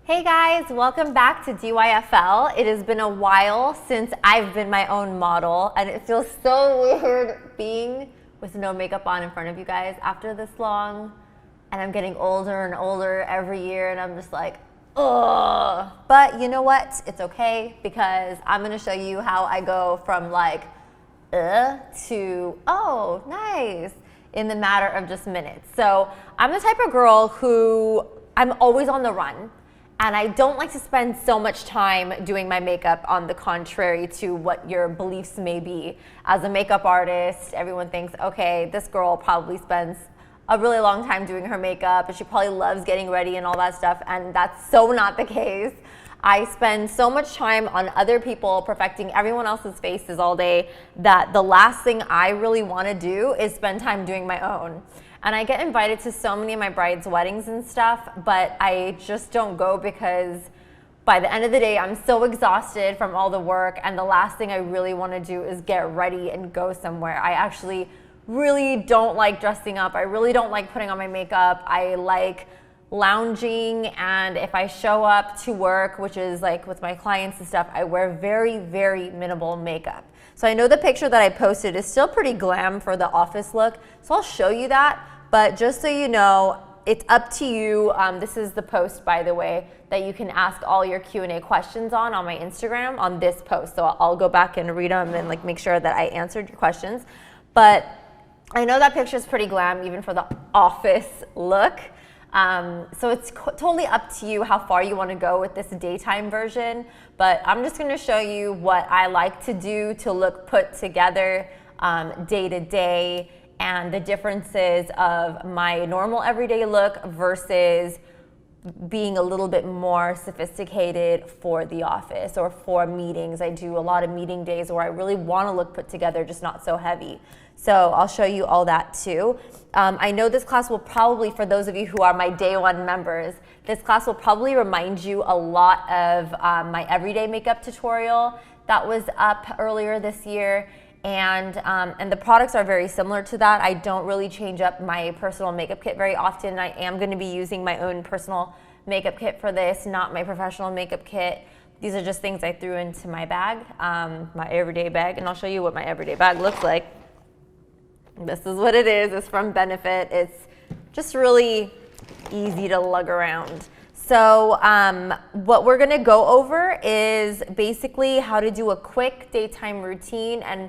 Hey guys, welcome back to DYFL. It has been a while since I've been my own model, and it feels so weird being with no makeup on in front of you guys after this long. And I'm getting older and older every year, and I'm just like, ugh. But you know what? It's okay, because I'm gonna show you how I go from like, to, oh, nice, in the matter of just minutes. So I'm the type of girl who I'm always on the run. And I don't like to spend so much time doing my makeup, on the contrary to what your beliefs may be. As a makeup artist, everyone thinks, okay, this girl probably spends a really long time doing her makeup and she probably loves getting ready and all that stuff, and that's so not the case. I spend so much time on other people perfecting everyone else's faces all day that the last thing I really want to do is spend time doing my own. And I get invited to so many of my brides' weddings and stuff, but I just don't go because by the end of the day, I'm so exhausted from all the work, and the last thing I really want to do is get ready and go somewhere. I actually really don't like dressing up. I really don't like putting on my makeup. I like lounging, and if I show up to work, which is like with my clients and stuff, I wear very, very minimal makeup. So I know the picture that I posted is still pretty glam for the office look, so I'll show you that. But just so you know, it's up to you. This is the post, by the way, that you can ask all your Q&A questions on my Instagram on this post. So I'll go back and read them and like make sure that I answered your questions. But I know that picture is pretty glam even for the office look. So it's totally up to you how far you want to go with this daytime version. But I'm just going to show you what I like to do to look put together day to day, and the differences of my normal everyday look versus being a little bit more sophisticated for the office or for meetings. I do a lot of meeting days where I really want to look put together, just not so heavy. So I'll show you all that too. I know this class will probably, for those of you who are my day one members, this class will probably remind you a lot of my everyday makeup tutorial that was up earlier this year. And the products are very similar to that. I don't really change up my personal makeup kit very often. I am going to be using my own personal makeup kit for this, not my professional makeup kit. These are just things I threw into my bag, my everyday bag, and I'll show you what my everyday bag looks like. This is what it is. It's from Benefit. It's just really easy to lug around. So what we're going to go over is basically how to do a quick daytime routine, and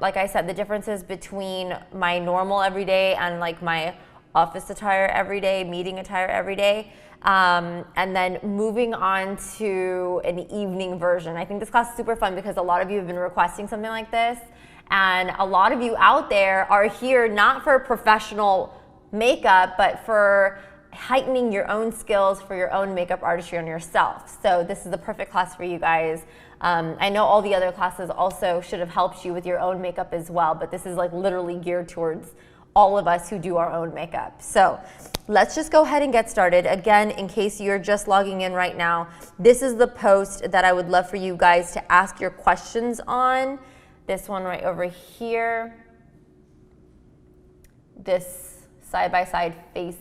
like I said, the differences between my normal everyday and like my office attire every day, meeting attire every day, and then moving on to an evening version. I think this class is super fun because a lot of you have been requesting something like this, and a lot of you out there are here not for professional makeup, but for heightening your own skills for your own makeup artistry on yourself. So this is the perfect class for you guys. I know all the other classes also should have helped you with your own makeup as well, but this is like literally geared towards all of us who do our own makeup. So let's just go ahead and get started. Again, in case you're just logging in right now, this is the post that I would love for you guys to ask your questions on. This one right over here. This side-by-side face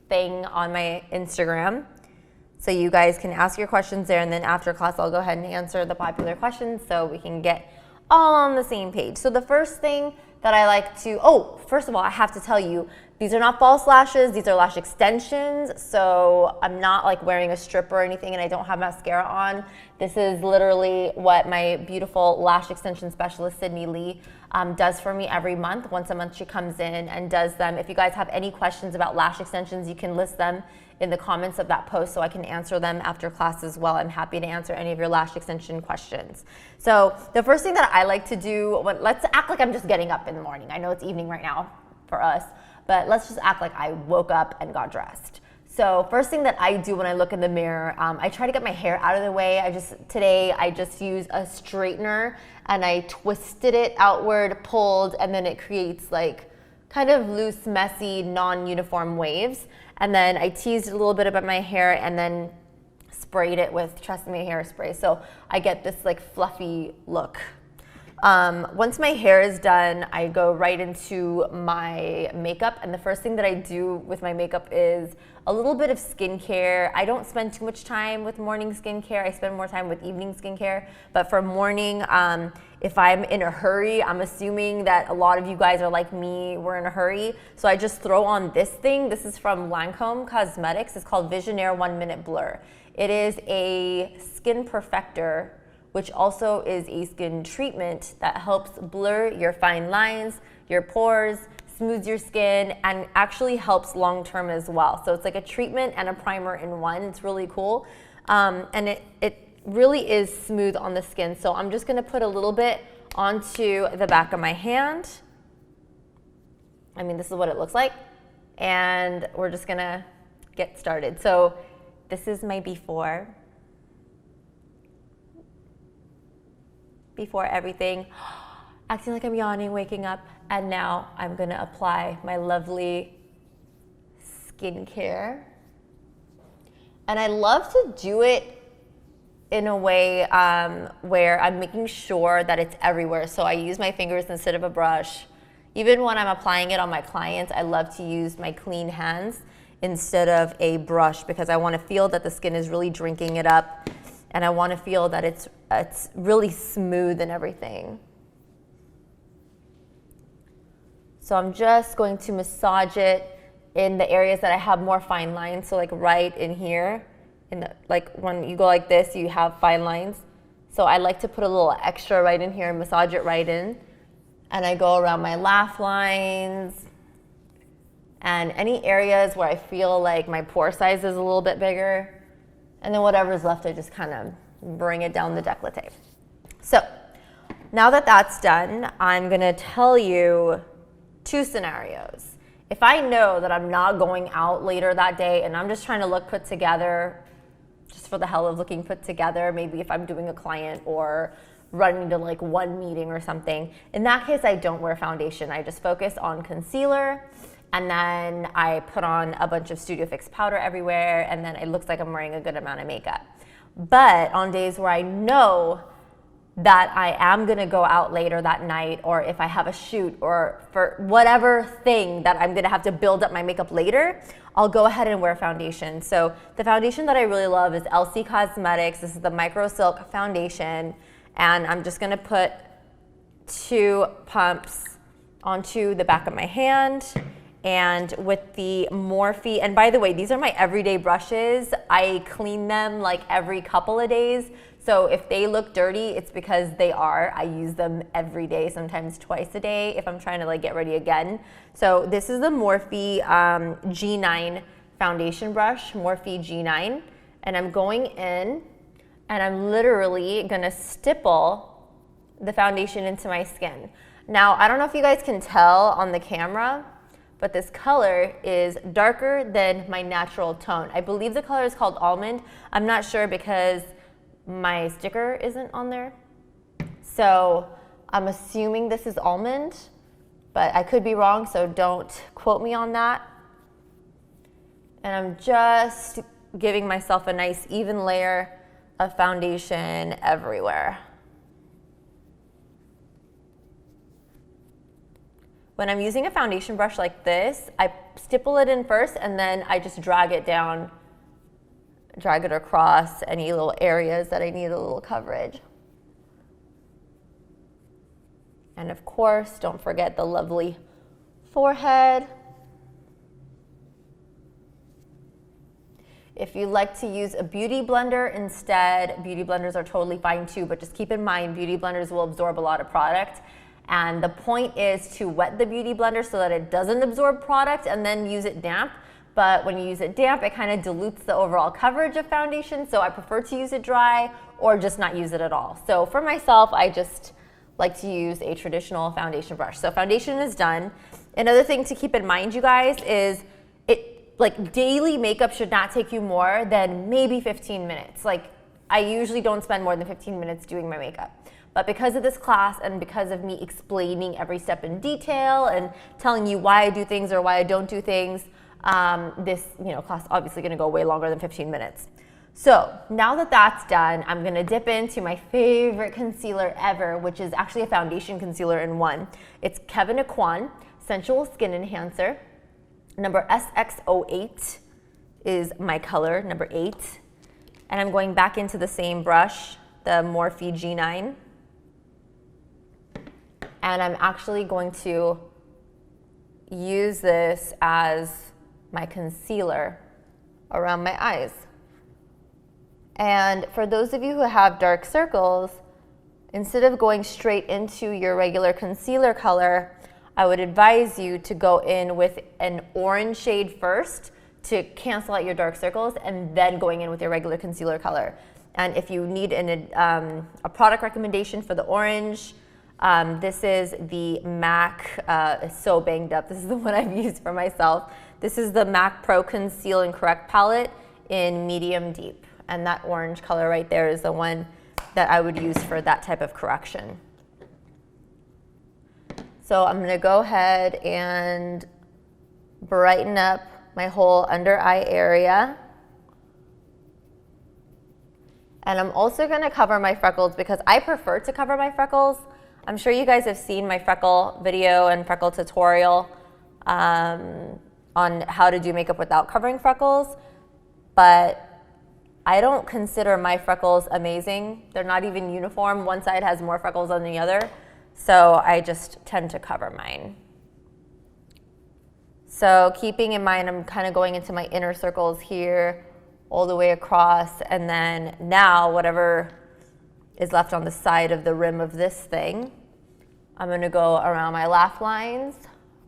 thing on my Instagram. So you guys can ask your questions there, and then after class I'll go ahead and answer the popular questions so we can get all on the same page. So the first thing that I like to, first of all, I have to tell you, these are not false lashes, these are lash extensions. So I'm not like wearing a strip or anything, and I don't have mascara on. This is literally what my beautiful lash extension specialist, Sydney Lee, does for me every month. Once a month she comes in and does them. If you guys have any questions about lash extensions, you can list them in the comments of that post so I can answer them after class as well. I'm happy to answer any of your lash extension questions. So the first thing that I like to do, let's act like I'm just getting up in the morning. I know it's evening right now for us, but let's just act like I woke up and got dressed. So first thing that I do when I look in the mirror, I try to get my hair out of the way. Today I just use a straightener and I twisted it outward, pulled, and then it creates like kind of loose, messy, non-uniform waves. And then I teased a little bit about my hair and then sprayed it with Tresemme hairspray. So I get this like fluffy look. Once my hair is done, I go right into my makeup, and the first thing that I do with my makeup is a little bit of skincare. I don't spend too much time with morning skincare. I spend more time with evening skincare. But for morning, if I'm in a hurry, I'm assuming that a lot of you guys are like me, we're in a hurry. So I just throw on this thing. This is from Lancome Cosmetics. It's called Visionaire 1 Minute Blur. It is a skin perfector, which also is a skin treatment that helps blur your fine lines, your pores, smooths your skin, and actually helps long term as well. So it's like a treatment and a primer in one. It's really cool. And it really is smooth on the skin. So I'm just gonna put a little bit onto the back of my hand. I mean, this is what it looks like. And we're just gonna get started. So this is my before. Before everything, acting like I'm yawning, waking up, and now I'm gonna apply my lovely skincare. And I love to do it in a way where I'm making sure that it's everywhere. So I use my fingers instead of a brush. Even when I'm applying it on my clients, I love to use my clean hands instead of a brush because I wanna feel that the skin is really drinking it up, and I wanna feel that it's really smooth and everything. So I'm just going to massage it in the areas that I have more fine lines. So like right in here, like when you go like this, you have fine lines. So I like to put a little extra right in here and massage it right in. And I go around my laugh lines and any areas where I feel like my pore size is a little bit bigger. And then whatever's left, I just kind of bring it down the décolleté. So now that that's done, I'm gonna tell you 2 scenarios. If I know that I'm not going out later that day and I'm just trying to look put together, just for the hell of looking put together, maybe if I'm doing a client or running to like one meeting or something, in that case, I don't wear foundation. I just focus on concealer, and then I put on a bunch of Studio Fix powder everywhere, and then it looks like I'm wearing a good amount of makeup. But on days where I know that I am gonna go out later that night, or if I have a shoot, or for whatever thing that I'm gonna have to build up my makeup later, I'll go ahead and wear foundation. So the foundation that I really love is LC Cosmetics. This is the Micro Silk Foundation, and I'm just gonna put 2 pumps onto the back of my hand. And with the Morphe, and by the way, these are my everyday brushes. I clean them like every couple of days. So if they look dirty, it's because they are. I use them every day, sometimes twice a day if I'm trying to like get ready again. So this is the Morphe G9 foundation brush, Morphe G9. And I'm going in and I'm literally gonna stipple the foundation into my skin. Now, I don't know if you guys can tell on the camera, but this color is darker than my natural tone. I believe the color is called Almond. I'm not sure because my sticker isn't on there. So I'm assuming this is Almond, but I could be wrong, so don't quote me on that. And I'm just giving myself a nice even layer of foundation everywhere. When I'm using a foundation brush like this, I stipple it in first and then I just drag it down, drag it across any little areas that I need a little coverage. And of course, don't forget the lovely forehead. If you like to use a beauty blender instead, beauty blenders are totally fine too, but just keep in mind, beauty blenders will absorb a lot of product. And the point is to wet the beauty blender so that it doesn't absorb product and then use it damp. But when you use it damp, it kind of dilutes the overall coverage of foundation. So I prefer to use it dry or just not use it at all. So for myself, I just like to use a traditional foundation brush. So foundation is done. Another thing to keep in mind, you guys, is like daily makeup should not take you more than maybe 15 minutes. Like I usually don't spend more than 15 minutes doing my makeup. But because of this class and because of me explaining every step in detail and telling you why I do things or why I don't do things, this class is obviously gonna go way longer than 15 minutes. So now that that's done, I'm gonna dip into my favorite concealer ever, which is actually a foundation concealer in one. It's Kevyn Aucoin Sensual Skin Enhancer, number SX08 is my color, number 8. And I'm going back into the same brush, the Morphe G9. And I'm actually going to use this as my concealer around my eyes. And for those of you who have dark circles, instead of going straight into your regular concealer color, I would advise you to go in with an orange shade first to cancel out your dark circles, and then going in with your regular concealer color. And if you need a product recommendation for the orange, this is the MAC, it's so banged up, this is the one I've used for myself. This is the MAC Pro Conceal and Correct palette in medium deep. And that orange color right there is the one that I would use for that type of correction. So I'm gonna go ahead and brighten up my whole under eye area. And I'm also gonna cover my freckles because I prefer to cover my freckles. I'm sure you guys have seen my freckle video and freckle tutorial on how to do makeup without covering freckles, but I don't consider my freckles amazing. They're not even uniform. One side has more freckles than the other, so I just tend to cover mine. So keeping in mind, I'm kind of going into my inner circles here, all the way across, and then now whatever is left on the side of the rim of this thing, I'm gonna go around my laugh lines,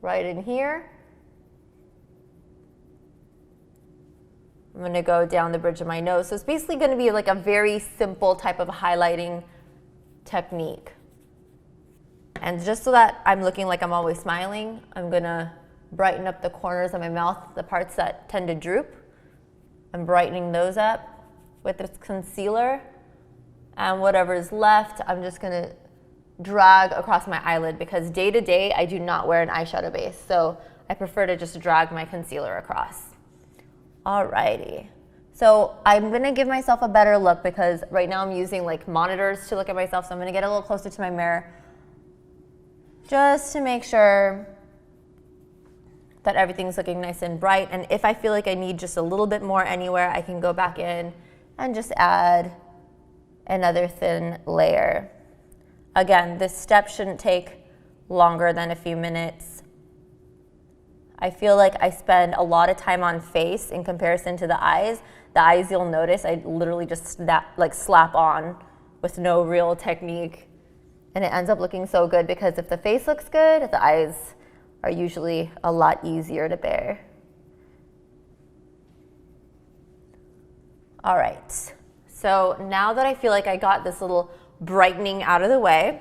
right in here. I'm gonna go down the bridge of my nose. So it's basically gonna be like a very simple type of highlighting technique. And just so that I'm looking like I'm always smiling, I'm gonna brighten up the corners of my mouth, the parts that tend to droop. I'm brightening those up with this concealer. And whatever's left, I'm just gonna drag across my eyelid because day to day, I do not wear an eyeshadow base. So I prefer to just drag my concealer across. Alrighty. So I'm gonna give myself a better look because right now I'm using like monitors to look at myself. So I'm gonna get a little closer to my mirror just to make sure that everything's looking nice and bright. And if I feel like I need just a little bit more anywhere, I can go back in and just add another thin layer. Again, this step shouldn't take longer than a few minutes. I feel like I spend a lot of time on face in comparison to the eyes. The eyes, you'll notice, I literally just slap on with no real technique. And it ends up looking so good because if the face looks good, the eyes are usually a lot easier to bear. All right, so now that I feel like I got this little brightening out of the way,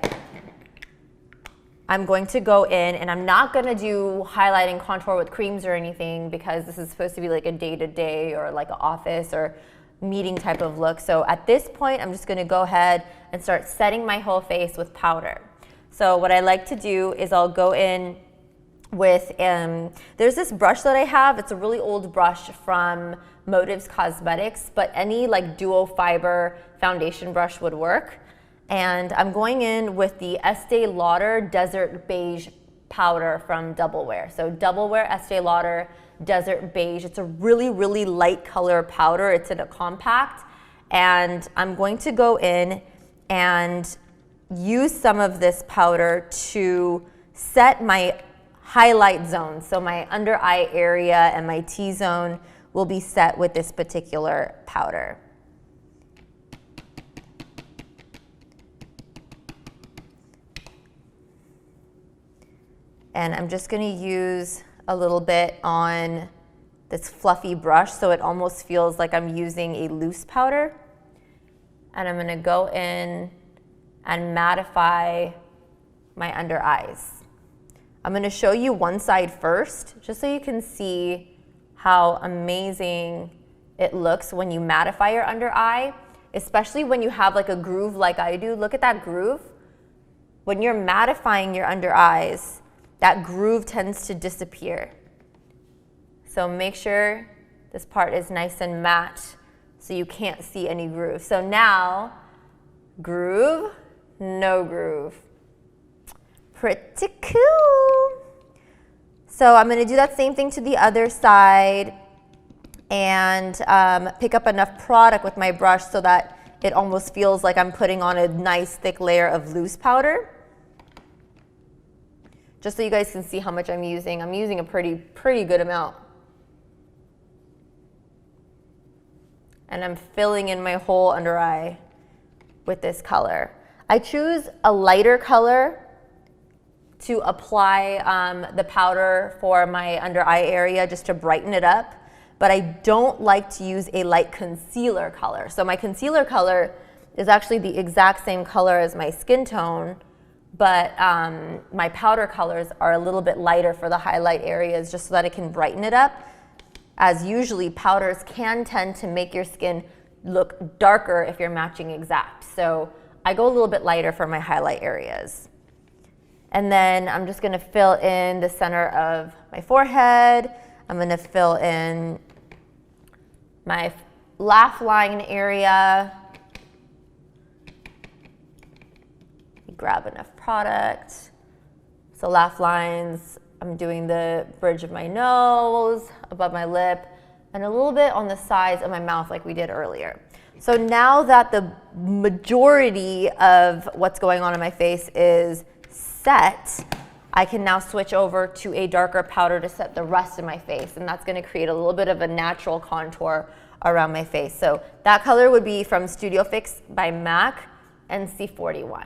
I'm going to go in and I'm not gonna do highlighting contour with creams or anything because this is supposed to be like a day-to-day or like an office or meeting type of look. So at this point, I'm just gonna go ahead and start setting my whole face with powder. So what I like to do is I'll go in with, there's this brush that I have. It's a really old brush from Motives Cosmetics, but any like duo fiber foundation brush would work. And I'm going in with the Estee Lauder Desert Beige powder from Double Wear. So Double Wear Estee Lauder Desert Beige. It's a really, really light color powder. It's in a compact. And I'm going to go in and use some of this powder to set my highlight zone. So my under eye area and my T-zone will be set with this particular powder. And I'm just gonna use a little bit on this fluffy brush so it almost feels like I'm using a loose powder. And I'm gonna go in and mattify my under eyes. I'm gonna show you one side first, just so you can see how amazing it looks when you mattify your under eye, especially when you have like a groove like I do. Look at that groove. When you're mattifying your under eyes, that groove tends to disappear. So make sure this part is nice and matte so you can't see any groove. So now, groove, no groove. Pretty cool. So I'm gonna do that same thing to the other side. and pick up enough product with my brush so that it almost feels like I'm putting on a nice thick layer of loose powder. Just so you guys can see how much I'm using. I'm using a pretty good amount. And I'm filling in my whole under eye with this color. I choose a lighter color to apply the powder for my under eye area just to brighten it up. But I don't like to use a light concealer color. So my concealer color is actually the exact same color as my skin tone, but my powder colors are a little bit lighter for the highlight areas just so that it can brighten it up, as usually powders can tend to make your skin look darker if you're matching exact. So I go a little bit lighter for my highlight areas. And then I'm just gonna fill in the center of my forehead. I'm gonna fill in my laugh line area. Grab enough product. So laugh lines, I'm doing the bridge of my nose, above my lip, and a little bit on the sides of my mouth like we did earlier. So now that the majority of what's going on in my face is set, I can now switch over to a darker powder to set the rest of my face, and that's gonna create a little bit of a natural contour around my face. So that color would be from Studio Fix by MAC, NC41.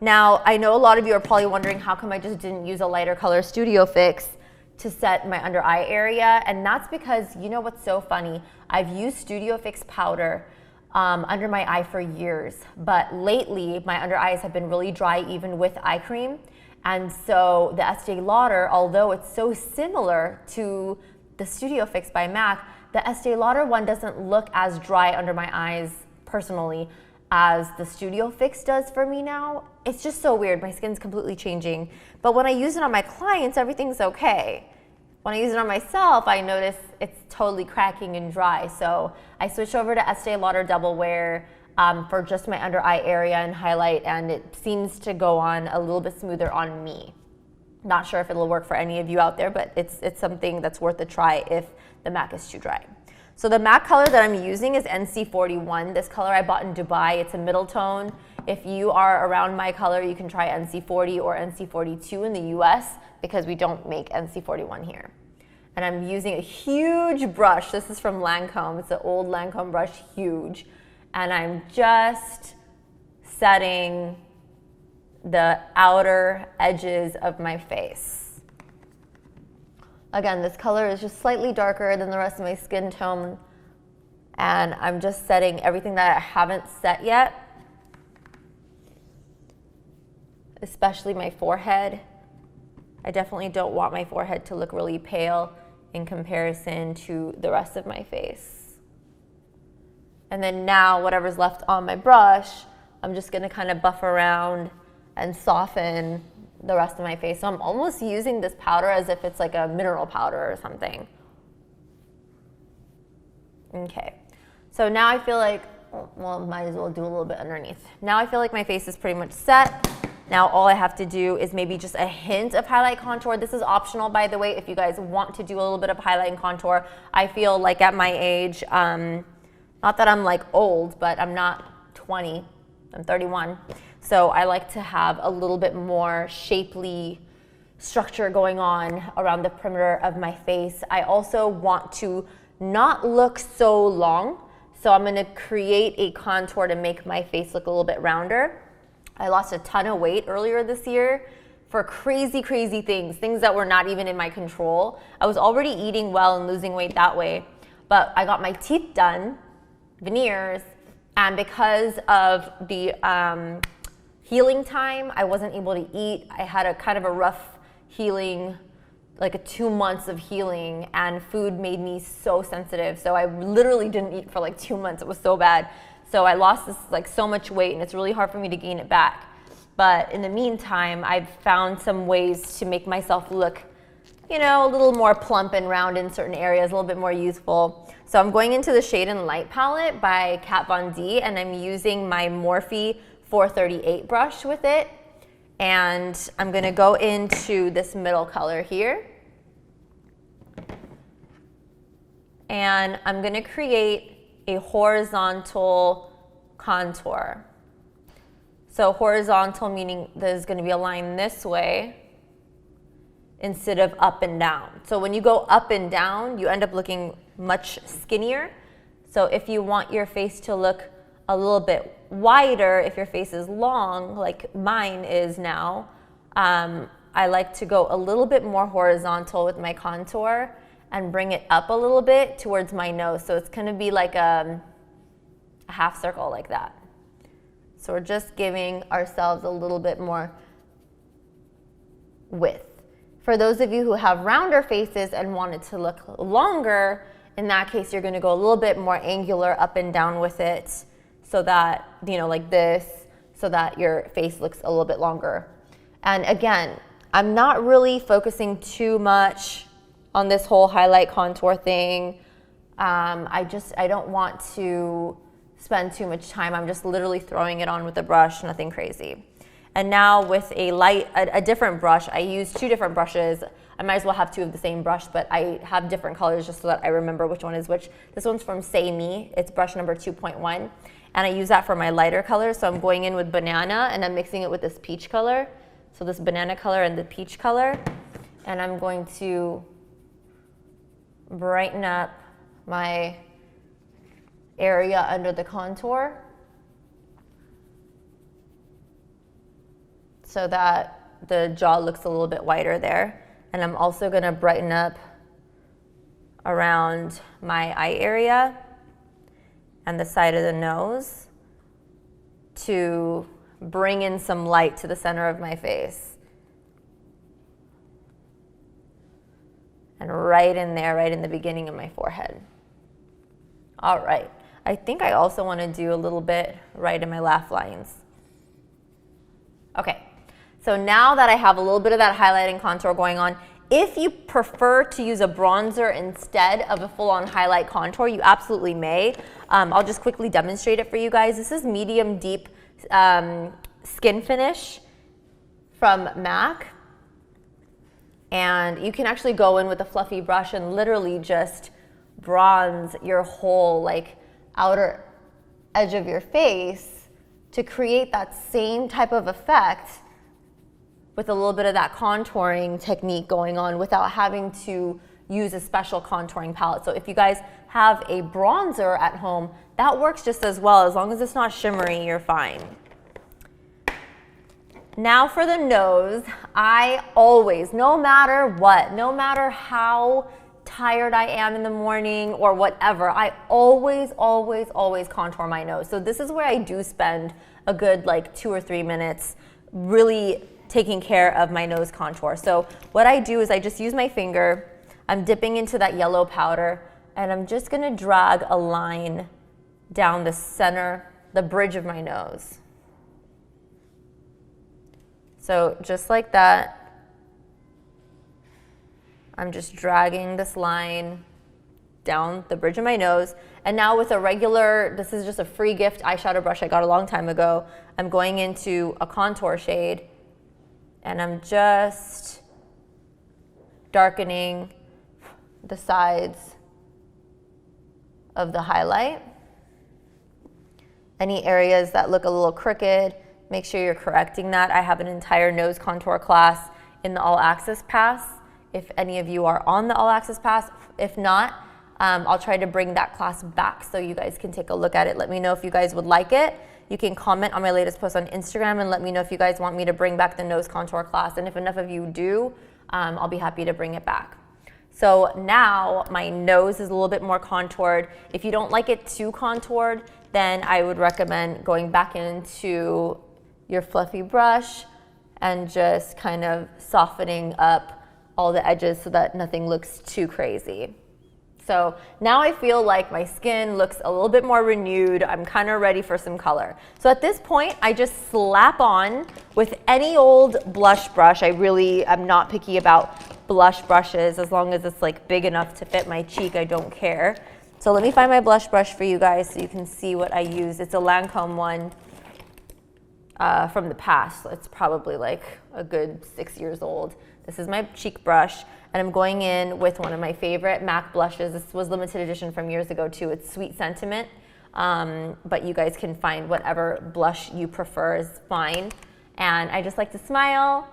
Now, I know a lot of you are probably wondering how come I just didn't use a lighter color Studio Fix to set my under eye area, and that's because, you know what's so funny? I've used Studio Fix powder under my eye for years, but lately my under eyes have been really dry even with eye cream. And so the Estee Lauder, although it's so similar to the Studio Fix by MAC, the Estee Lauder one doesn't look as dry under my eyes personally as the Studio Fix does for me now. It's just so weird. My skin's completely changing. But when I use it on my clients, everything's okay. When I use it on myself, I notice it's totally cracking and dry. So I switched over to Estee Lauder Double Wear for just my under eye area and highlight, and it seems to go on a little bit smoother on me. Not sure if it'll work for any of you out there, but it's something that's worth a try if the MAC is too dry. So the MAC color that I'm using is NC41. This color I bought in Dubai. It's a middle tone. If you are around my color, you can try NC40 or NC42 in the US because we don't make NC41 here. And I'm using a huge brush. This is from Lancome. It's an old Lancome brush, huge. And I'm just setting the outer edges of my face. Again, this color is just slightly darker than the rest of my skin tone, and I'm just setting everything that I haven't set yet, especially my forehead. I definitely don't want my forehead to look really pale in comparison to the rest of my face. And then now whatever's left on my brush, I'm just gonna kind of buff around and soften the rest of my face. So I'm almost using this powder as if it's like a mineral powder or something. Okay, so now I feel like, well, might as well do a little bit underneath. Now I feel like my face is pretty much set. Now all I have to do is maybe just a hint of highlight contour. This is optional, by the way, if you guys want to do a little bit of highlight and contour. I feel like at my age, not that I'm like old, but I'm not 20, I'm 31. So I like to have a little bit more shapely structure going on around the perimeter of my face. I also want to not look so long. So I'm gonna create a contour to make my face look a little bit rounder. I lost a ton of weight earlier this year for crazy, crazy things that were not even in my control. I was already eating well and losing weight that way, but I got my teeth done, veneers, and because of the healing time, I wasn't able to eat. I had a kind of a rough healing, like a 2 months of healing, and food made me so sensitive. So I literally didn't eat for like 2 months. It was so bad. So I lost this like so much weight, and it's really hard for me to gain it back. But in the meantime, I've found some ways to make myself look, you know, a little more plump and round in certain areas, a little bit more youthful. So I'm going into the Shade and Light palette by Kat Von D, and I'm using my Morphe 438 brush with it. And I'm gonna go into this middle color here. and I'm gonna create a horizontal contour. So horizontal meaning there's gonna be a line this way instead of up and down. So when you go up and down, you end up looking much skinnier. So if you want your face to look a little bit wider, if your face is long, like mine is now, I like to go a little bit more horizontal with my contour and bring it up a little bit towards my nose. So it's gonna be like a half circle like that. So we're just giving ourselves a little bit more width. For those of you who have rounder faces and want it to look longer, in that case, you're gonna go a little bit more angular up and down with it so that, you know, like this, so that your face looks a little bit longer. And again, I'm not really focusing too much on this whole highlight contour thing. I don't want to spend too much time. I'm just literally throwing it on with a brush, nothing crazy. And now with a different brush, I use two different brushes. I might as well have two of the same brush, but I have different colors just so that I remember which one is which. This one's from Say Me. It's brush number 2.1. And I use that for my lighter colors. So I'm going in with banana and I'm mixing it with this peach color. So this banana color and the peach color. And I'm going to brighten up my area under the contour so that the jaw looks a little bit wider there. And I'm also gonna brighten up around my eye area and the side of the nose to bring in some light to the center of my face. And right in there, right in the beginning of my forehead. All right, I think I also wanna do a little bit right in my laugh lines. Okay, so now that I have a little bit of that highlighting contour going on, if you prefer to use a bronzer instead of a full-on highlight contour, you absolutely may. I'll just quickly demonstrate it for you guys. This is medium deep skin finish from MAC. And you can actually go in with a fluffy brush and literally just bronze your whole like outer edge of your face to create that same type of effect with a little bit of that contouring technique going on without having to use a special contouring palette. So if you guys have a bronzer at home, that works just as well. As long as it's not shimmery, you're fine. Now for the nose, I always, no matter what, no matter how tired I am in the morning or whatever, I always contour my nose. So this is where I do spend a good like 2 or 3 minutes really taking care of my nose contour. So what I do is I just use my finger, I'm dipping into that yellow powder, and I'm just gonna drag a line down the center, the bridge of my nose. So just like that, I'm just dragging this line down the bridge of my nose. And now with a regular, this is just a free gift eyeshadow brush I got a long time ago, I'm going into a contour shade and I'm just darkening the sides of the highlight. Any areas that look a little crooked, make sure you're correcting that. I have an entire nose contour class in the All Access Pass. If any of you are on the All Access Pass, if not, I'll try to bring that class back so you guys can take a look at it. Let me know if you guys would like it. You can comment on my latest post on Instagram and let me know if you guys want me to bring back the nose contour class. And if enough of you do, I'll be happy to bring it back. So now my nose is a little bit more contoured. If you don't like it too contoured, then I would recommend going back into your fluffy brush and just kind of softening up all the edges so that nothing looks too crazy. So now I feel like my skin looks a little bit more renewed. I'm kind of ready for some color. So at this point, I just slap on with any old blush brush. I really am not picky about blush brushes. As long as it's like big enough to fit my cheek, I don't care. So let me find my blush brush for you guys so you can see what I use. It's a Lancome one from the past. It's probably like a good 6 years old. This is my cheek brush, and I'm going in with one of my favorite MAC blushes. This was limited edition from years ago too. It's Sweet Sentiment, but you guys can find whatever blush you prefer is fine. And I just like to smile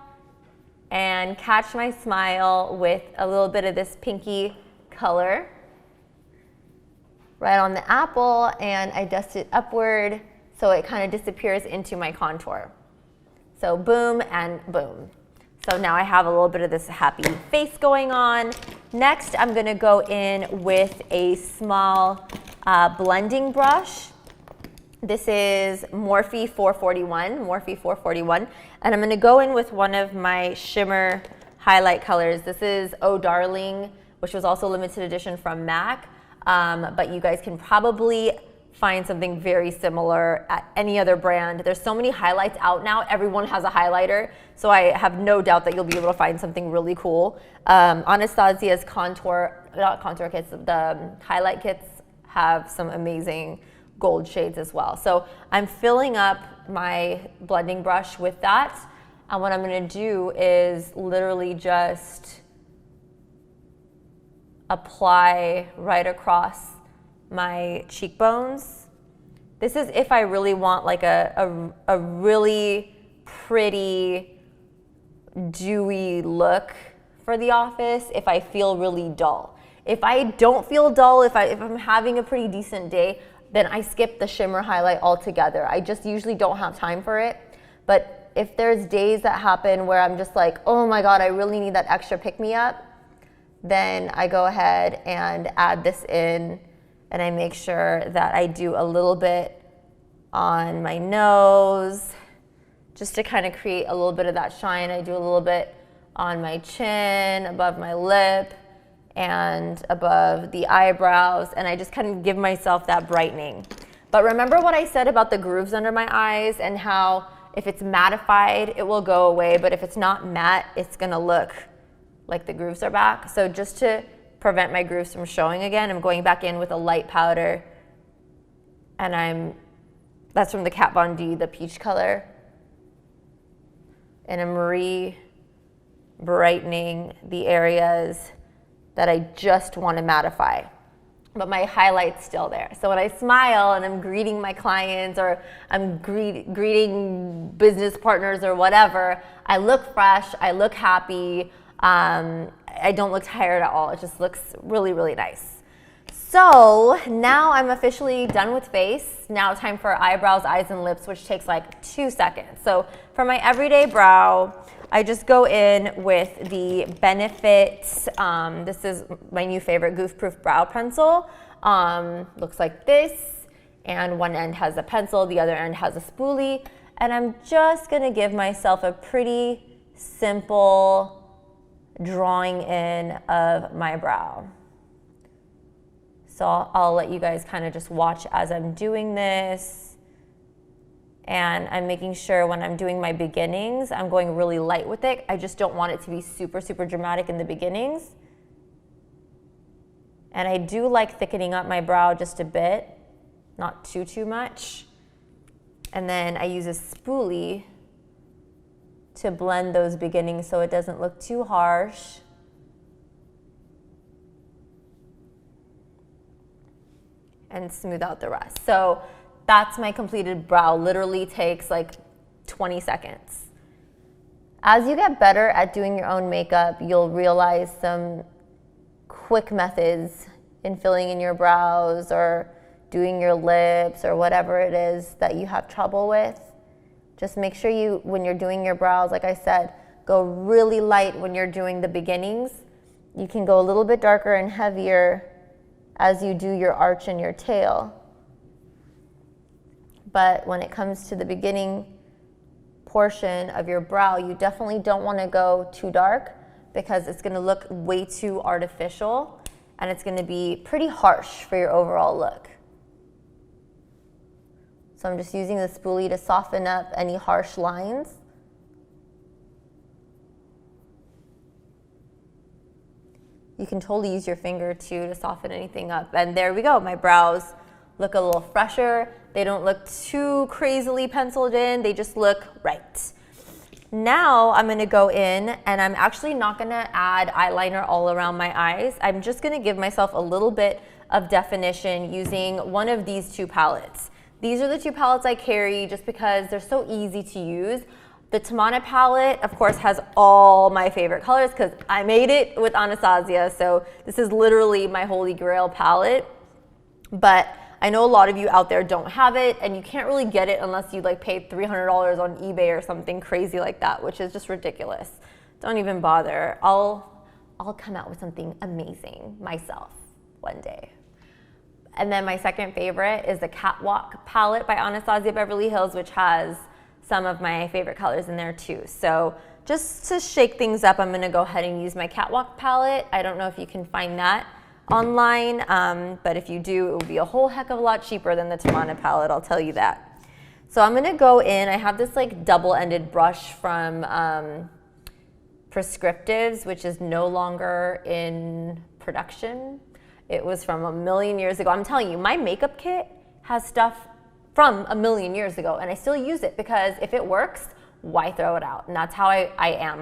and catch my smile with a little bit of this pinky color right on the apple, and I dust it upward so it kind of disappears into my contour. So boom and boom. So now I have a little bit of this happy face going on. Next, I'm gonna go in with a small blending brush. This is Morphe 441, and I'm gonna go in with one of my shimmer highlight colors. This is Oh Darling, which was also limited edition from MAC, but you guys can probably find something very similar at any other brand. There's so many highlights out now, everyone has a highlighter, so I have no doubt that you'll be able to find something really cool. Anastasia's not contour kits, the highlight kits have some amazing gold shades as well. So I'm filling up my blending brush with that. And what I'm gonna do is literally just apply right across my cheekbones. This is if I really want like a really pretty, dewy look for the office, if I feel really dull. If I don't feel dull, if I'm having a pretty decent day, then I skip the shimmer highlight altogether. I just usually don't have time for it. But if there's days that happen where I'm just like, oh my God, I really need that extra pick-me-up, then I go ahead and add this in, and I make sure that I do a little bit on my nose, just to kind of create a little bit of that shine. I do a little bit on my chin, above my lip, and above the eyebrows, and I just kind of give myself that brightening. But remember what I said about the grooves under my eyes and how if it's mattified, it will go away, but if it's not matte, it's gonna look like the grooves are back. So just to prevent my grooves from showing again, I'm going back in with a light powder, and that's from the Kat Von D, the peach color, and I'm re-brightening the areas that I just want to mattify, but my highlight's still there. So when I smile and I'm greeting my clients, or I'm greeting business partners or whatever, I look fresh, I look happy, I don't look tired at all. It just looks really, really nice. So now I'm officially done with face. Now time for eyebrows, eyes, and lips, which takes like 2 seconds. So for my everyday brow, I just go in with the Benefit, this is my new favorite, Goof Proof Brow Pencil. Looks like this, and one end has a pencil, the other end has a spoolie, and I'm just gonna give myself a pretty simple drawing in of my brow. So I'll let you guys kind of just watch as I'm doing this. And I'm making sure when I'm doing my beginnings, I'm going really light with it. I just don't want it to be super, super dramatic in the beginnings. And I do like thickening up my brow just a bit, not too much. And then I use a spoolie to blend those beginnings so it doesn't look too harsh. And smooth out the rest. So that's my completed brow. Literally takes like 20 seconds. As you get better at doing your own makeup, you'll realize some quick methods in filling in your brows or doing your lips or whatever it is that you have trouble with. Just make sure you, when you're doing your brows, like I said, go really light when you're doing the beginnings. You can go a little bit darker and heavier as you do your arch and your tail. But when it comes to the beginning portion of your brow, you definitely don't want to go too dark because it's going to look way too artificial and it's going to be pretty harsh for your overall look. So I'm just using the spoolie to soften up any harsh lines. You can totally use your finger too to soften anything up. And there we go, my brows look a little fresher. They don't look too crazily penciled in, they just look right. Now I'm gonna go in and I'm actually not gonna add eyeliner all around my eyes. I'm just gonna give myself a little bit of definition using one of these two palettes. These are the two palettes I carry just because they're so easy to use. The Tamana palette, of course, has all my favorite colors because I made it with Anastasia, so this is literally my holy grail palette. But I know a lot of you out there don't have it, and you can't really get it unless you like paid $300 on eBay or something crazy like that, which is just ridiculous. Don't even bother. I'll come out with something amazing myself one day. And then my second favorite is the Catwalk palette by Anastasia Beverly Hills, which has some of my favorite colors in there too. So just to shake things up, I'm gonna go ahead and use my Catwalk palette. I don't know if you can find that online, but if you do, it will be a whole heck of a lot cheaper than the Tamana palette, I'll tell you that. So I'm gonna go in, I have this like double-ended brush from Prescriptives, which is no longer in production. It was from a million years ago. I'm telling you, my makeup kit has stuff from a million years ago, and I still use it because if it works, why throw it out? And that's how I am.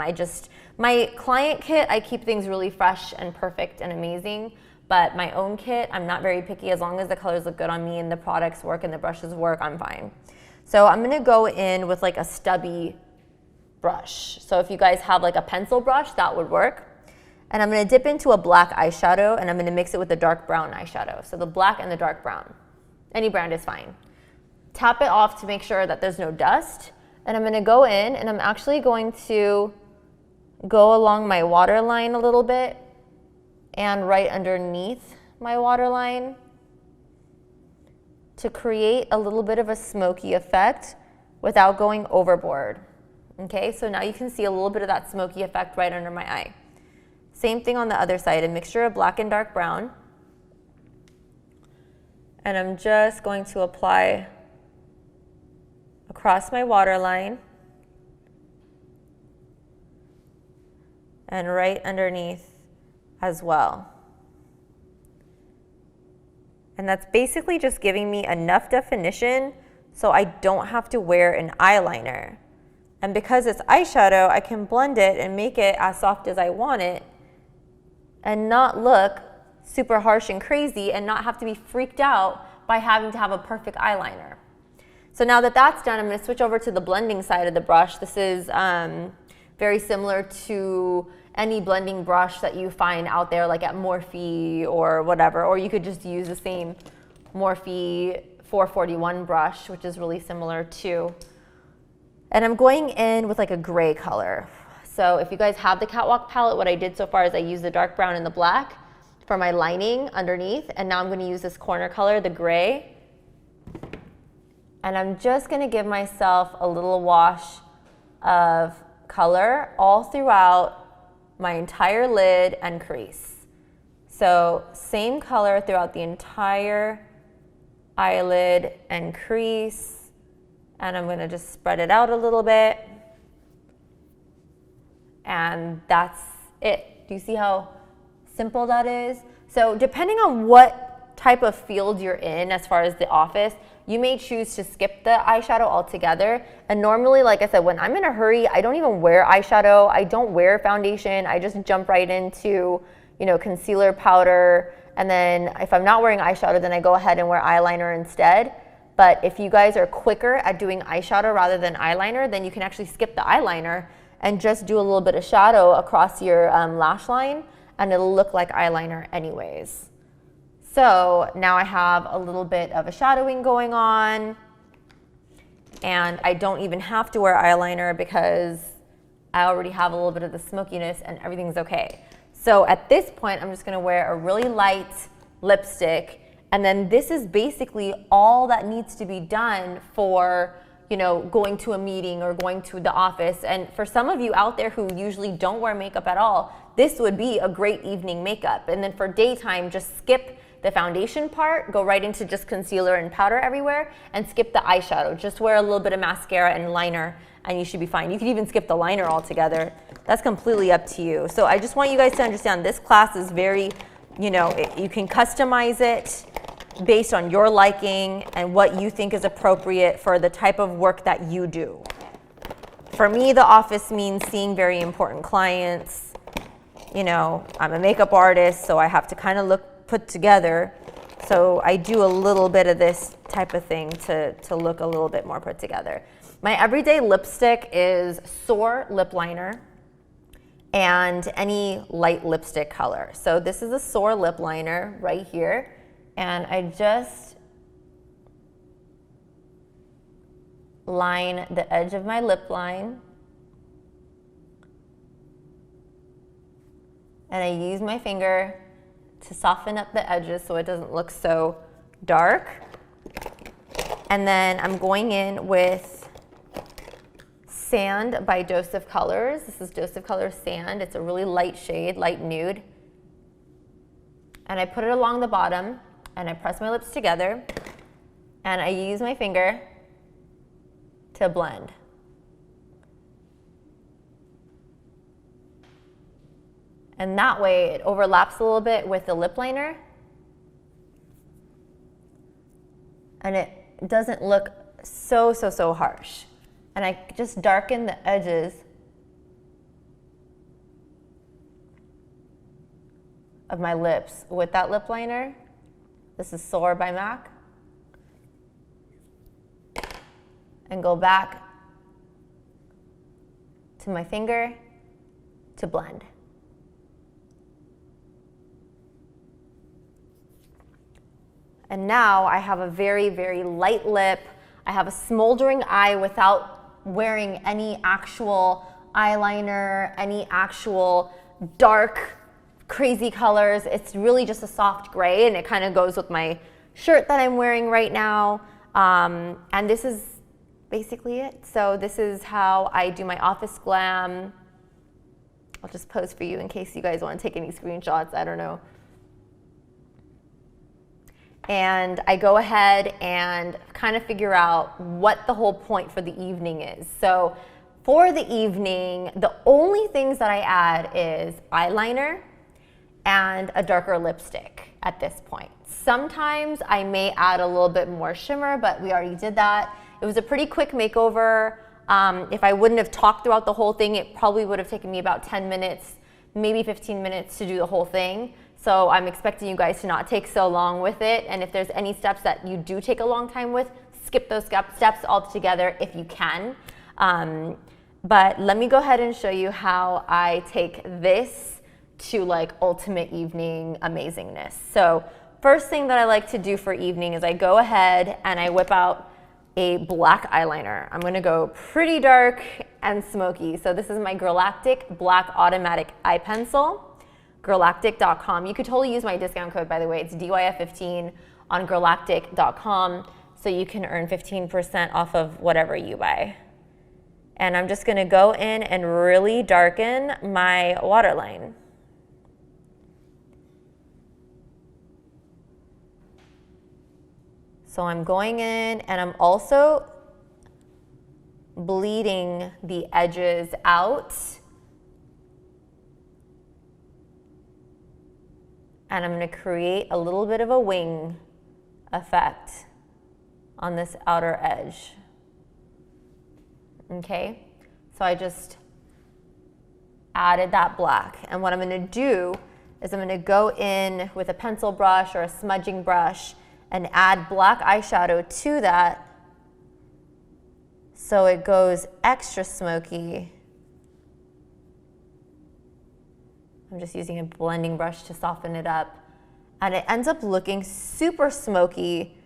My client kit, I keep things really fresh and perfect and amazing, but my own kit, I'm not very picky. As long as the colors look good on me and the products work and the brushes work, I'm fine. So I'm gonna go in with like a stubby brush. So if you guys have like a pencil brush, that would work. And I'm gonna dip into a black eyeshadow and I'm gonna mix it with the dark brown eyeshadow. So the black and the dark brown. Any brand is fine. Tap it off to make sure that there's no dust. And I'm gonna go in and I'm actually going to go along my waterline a little bit and right underneath my waterline to create a little bit of a smoky effect without going overboard. Okay, so now you can see a little bit of that smoky effect right under my eye. Same thing on the other side, a mixture of black and dark brown. And I'm just going to apply across my waterline and right underneath as well. And that's basically just giving me enough definition so I don't have to wear an eyeliner. And because it's eyeshadow, I can blend it and make it as soft as I want it and not look super harsh and crazy and not have to be freaked out by having to have a perfect eyeliner. So now that that's done, I'm going to switch over to the blending side of the brush. This is very similar to any blending brush that you find out there like at Morphe or whatever, or you could just use the same Morphe 441 brush, which is really similar too. And I'm going in with like a gray color. So if you guys have the Catwalk palette, what I did so far is I used the dark brown and the black for my lining underneath, and now I'm going to use this corner color, the gray. And I'm just going to give myself a little wash of color all throughout my entire lid and crease. So same color throughout the entire eyelid and crease. And I'm going to just spread it out a little bit. And that's it. Do you see how simple that is? So depending on what type of field you're in as far as the office, you may choose to skip the eyeshadow altogether. And normally, like I said, when I'm in a hurry, I don't even wear eyeshadow. I don't wear foundation. I just jump right into, concealer, powder. And then if I'm not wearing eyeshadow, then I go ahead and wear eyeliner instead. But if you guys are quicker at doing eyeshadow rather than eyeliner, then you can actually skip the eyeliner and just do a little bit of shadow across your lash line, and it'll look like eyeliner anyways. So now I have a little bit of a shadowing going on, and I don't even have to wear eyeliner because I already have a little bit of the smokiness and everything's okay. So at this point, I'm just gonna wear a really light lipstick, and then this is basically all that needs to be done for going to a meeting or going to the office. And for some of you out there who usually don't wear makeup at all, this would be a great evening makeup. And then for daytime, just skip the foundation part, go right into just concealer and powder everywhere, and skip the eyeshadow. Just wear a little bit of mascara and liner, and you should be fine. You could even skip the liner altogether. That's completely up to you. So I just want you guys to understand this class is very, you can customize it based on your liking and what you think is appropriate for the type of work that you do. For me, the office means seeing very important clients. You know, I'm a makeup artist, so I have to kind of look put together. So I do a little bit of this type of thing to look a little bit more put together. My everyday lipstick is Soar lip liner and any light lipstick color. So this is a Soar lip liner right here. And I just line the edge of my lip line. And I use my finger to soften up the edges so it doesn't look so dark. And then I'm going in with Sand by Dose of Colors. This is Dose of Colors Sand. It's a really light shade, light nude. And I put it along the bottom and I press my lips together and I use my finger to blend. And that way it overlaps a little bit with the lip liner and it doesn't look so harsh. And I just darken the edges of my lips with that lip liner. This is Soar by MAC. And go back to my finger to blend. And now I have a very light lip. I have a smoldering eye without wearing any actual eyeliner, any actual dark, crazy colors. It's really just a soft gray and it kind of goes with my shirt that I'm wearing right now. And this is basically it. So this is how I do my office glam. I'll just pose for you in case you guys want to take any screenshots. I don't know. And I go ahead and kind of figure out what the whole point for the evening is. So for the evening, the only things that I add is eyeliner and a darker lipstick at this point. Sometimes I may add a little bit more shimmer, but we already did that. It was a pretty quick makeover. If I wouldn't have talked throughout the whole thing, it probably would have taken me about 10 minutes, maybe 15 minutes to do the whole thing. So I'm expecting you guys to not take so long with it. And if there's any steps that you do take a long time with, skip those steps altogether if you can. But let me go ahead and show you how I take this to like ultimate evening amazingness. So first thing that I like to do for evening is I go ahead and I whip out a black eyeliner. I'm gonna go pretty dark and smoky. So this is my Girlactic Black Automatic Eye Pencil. Girlactic.com. You could totally use my discount code, by the way. It's DYF15 on Girlactic.com, so you can earn 15% off of whatever you buy. And I'm just gonna go in and really darken my waterline. So I'm going in and I'm also bleeding the edges out. And I'm gonna create a little bit of a wing effect on this outer edge. Okay, so I just added that black. And what I'm gonna do is I'm gonna go in with a pencil brush or a smudging brush and add black eyeshadow to that so it goes extra smoky. I'm just using a blending brush to soften it up. And it ends up looking super smoky.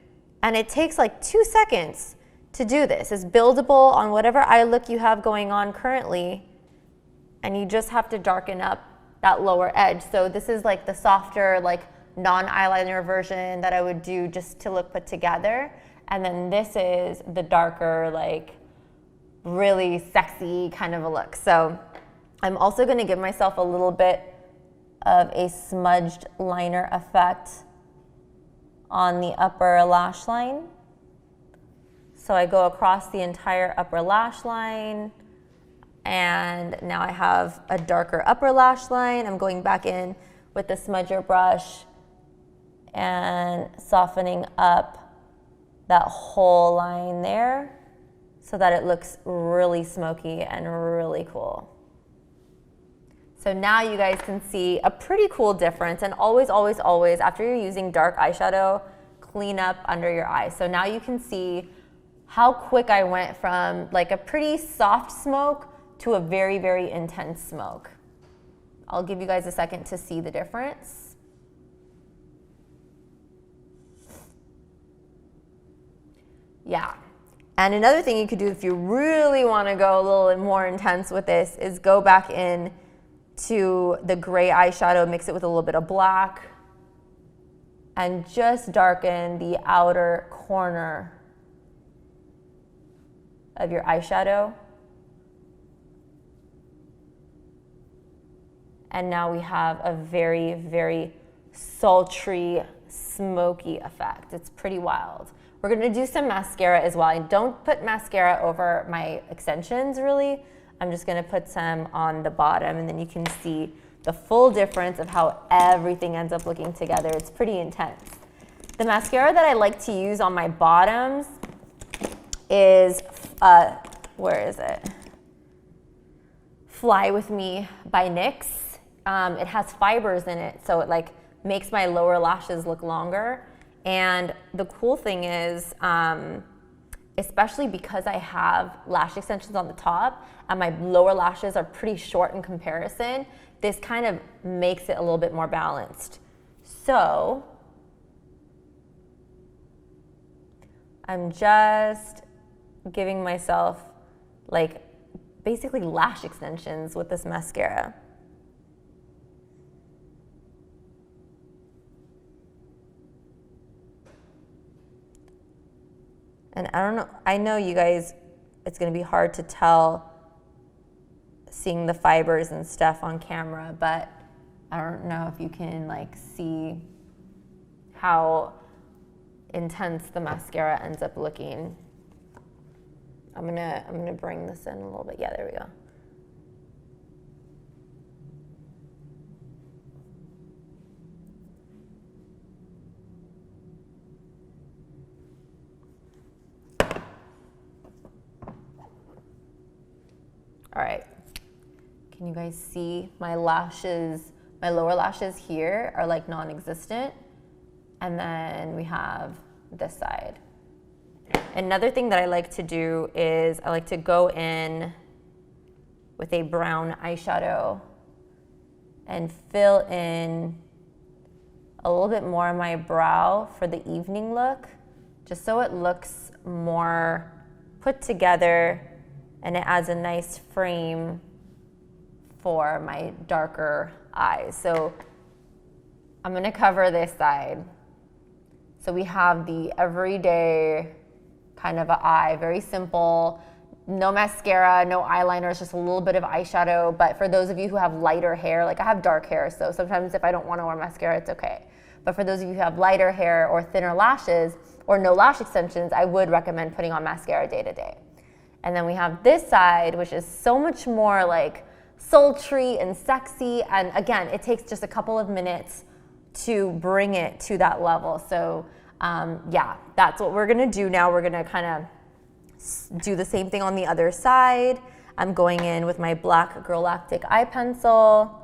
And it takes like 2 seconds to do this. It's buildable on whatever eye look you have going on currently. And you just have to darken up that lower edge. So this is like the softer, like non-eyeliner version that I would do just to look put together. And then this is the darker, like really sexy kind of a look. So I'm also gonna give myself a little bit of a smudged liner effect on the upper lash line. So I go across the entire upper lash line and now I have a darker upper lash line. I'm going back in with the smudger brush and softening up that whole line there so that it looks really smoky and really cool. So now you guys can see a pretty cool difference, and always, always, always, after you're using dark eyeshadow, clean up under your eyes. So now you can see how quick I went from like a pretty soft smoke to a very, very intense smoke. I'll give you guys a second to see the difference. Yeah. And another thing you could do if you really want to go a little more intense with this is go back in to the gray eyeshadow, mix it with a little bit of black, and just darken the outer corner of your eyeshadow. And now we have a very, very sultry, smoky effect. It's pretty wild. We're gonna do some mascara as well. I don't put mascara over my extensions really. I'm just gonna put some on the bottom, and then you can see the full difference of how everything ends up looking together. It's pretty intense. The mascara that I like to use on my bottoms is, where is it? Fly With Me by NYX. It has fibers in it, so it like makes my lower lashes look longer. And the cool thing is, especially because I have lash extensions on the top and my lower lashes are pretty short in comparison, this kind of makes it a little bit more balanced. So I'm just giving myself like basically lash extensions with this mascara. And I don't know, I know you guys, it's gonna be hard to tell seeing the fibers and stuff on camera, but I don't know if you can like see how intense the mascara ends up looking. I'm gonna bring this in a little bit. Yeah, there we go. All right, can you guys see my lashes? My lower lashes here are like non-existent. And then we have this side. Another thing that I like to do is I like to go in with a brown eyeshadow and fill in a little bit more on my brow for the evening look, just so it looks more put together and it adds a nice frame for my darker eyes. So I'm gonna cover this side. So we have the everyday kind of an eye, very simple, no mascara, no eyeliner, it's just a little bit of eyeshadow. But for those of you who have lighter hair, like I have dark hair, so sometimes if I don't wanna wear mascara, it's okay. But for those of you who have lighter hair or thinner lashes or no lash extensions, I would recommend putting on mascara day to day. And then we have this side, which is so much more like sultry and sexy. And again, it takes just a couple of minutes to bring it to that level. So yeah, that's what we're gonna do now. We're gonna kind of do the same thing on the other side. I'm going in with my black Girlactic eye pencil.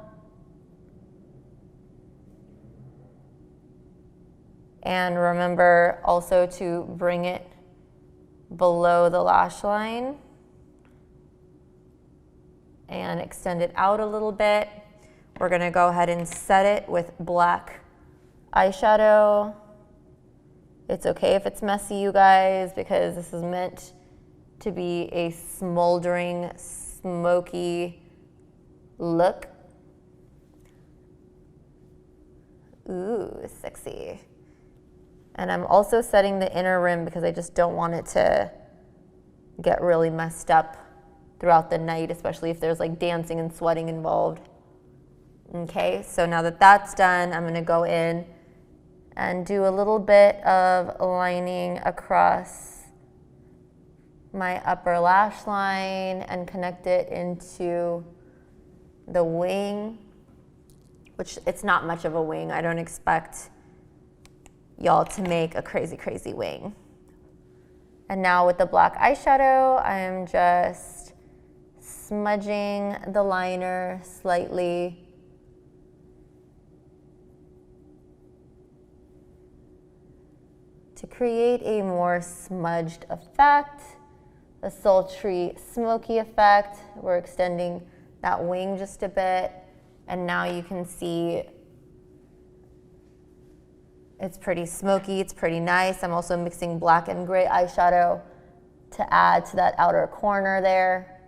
And remember also to bring it below the lash line and extend it out a little bit. We're gonna go ahead and set it with black eyeshadow. It's okay if it's messy, you guys, because this is meant to be a smoldering, smoky look. Ooh, sexy. And I'm also setting the inner rim because I just don't want it to get really messed up throughout the night, especially if there's like dancing and sweating involved. Okay, so now that that's done, I'm gonna go in and do a little bit of lining across my upper lash line and connect it into the wing, which it's not much of a wing. I don't expect y'all to make a crazy, crazy wing. And now with the black eyeshadow, I'm just smudging the liner slightly. To create a more smudged effect, a sultry, smoky effect. We're extending that wing just a bit. And now you can see it's pretty smoky, it's pretty nice. I'm also mixing black and gray eyeshadow to add to that outer corner there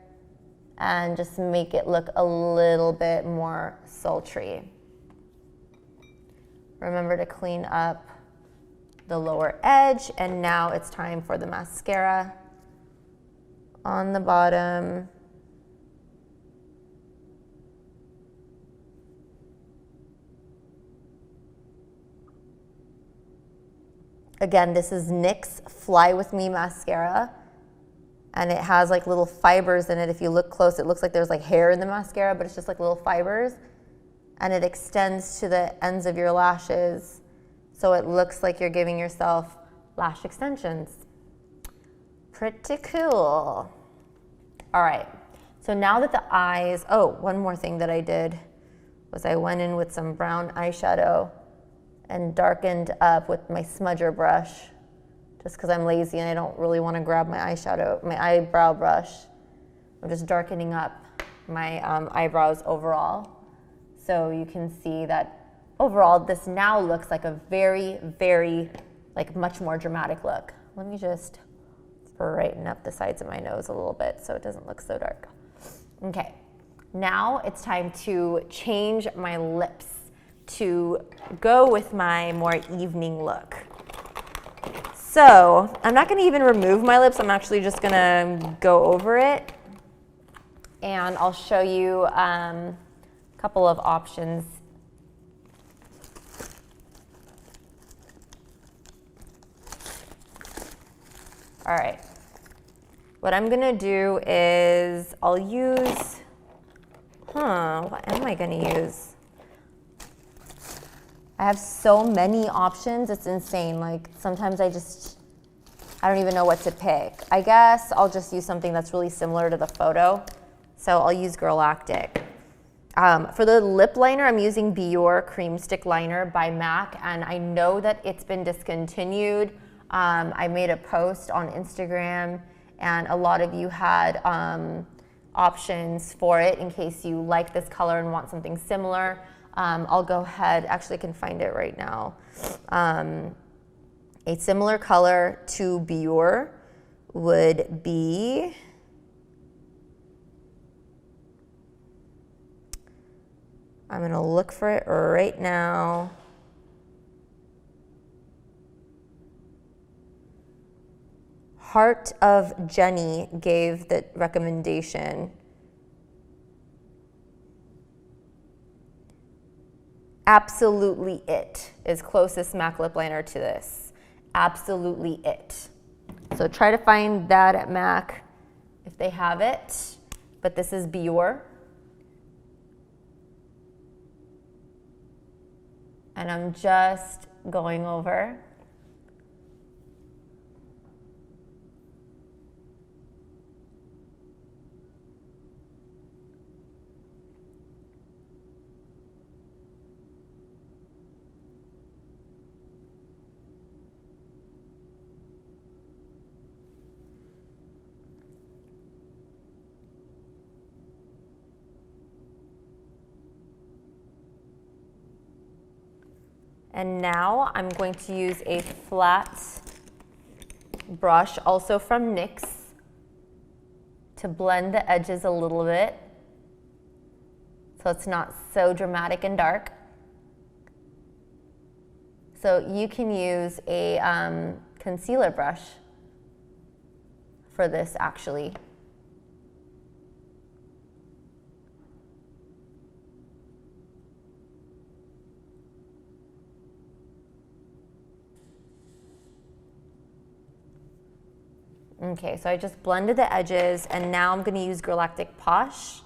and just make it look a little bit more sultry. Remember to clean up the lower edge, and now it's time for the mascara on the bottom. Again, this is NYX Fly With Me mascara, and it has like little fibers in it. If you look close, it looks like there's like hair in the mascara, but it's just like little fibers, and it extends to the ends of your lashes. So it looks like you're giving yourself lash extensions. Pretty cool. All right, so now that the eyes, oh, one more thing that I did was I went in with some brown eyeshadow and darkened up with my smudger brush, just because I'm lazy and I don't really want to grab my eyeshadow, my eyebrow brush. I'm just darkening up my eyebrows overall. So you can see that overall, this now looks like a very, very, like much more dramatic look. Let me just brighten up the sides of my nose a little bit so it doesn't look so dark. Okay, now it's time to change my lips to go with my more evening look. So I'm not gonna even remove my lips, I'm actually just gonna go over it, and I'll show you a couple of options. All right, what I'm gonna do is I'll use, what am I gonna use? I have so many options, it's insane. Like sometimes I don't even know what to pick. I guess I'll just use something that's really similar to the photo. So I'll use Girlactic. For the lip liner, I'm using Biore Cream Stick Liner by MAC, and I know that it's been discontinued. I made a post on Instagram, and a lot of you had options for it in case you like this color and want something similar. I'll go ahead, actually I can find it right now. A similar color to Biore would be, I'm gonna look for it right now. Heart of Jenny gave the recommendation. Absolutely It is closest MAC lip liner to this. Absolutely It. So try to find that at MAC if they have it, but this is Biore. And I'm just going over. And now I'm going to use a flat brush, also from NYX, to blend the edges a little bit so it's not so dramatic and dark. So you can use a concealer brush for this actually. Okay, so I just blended the edges, and now I'm gonna use Girlactic Posh.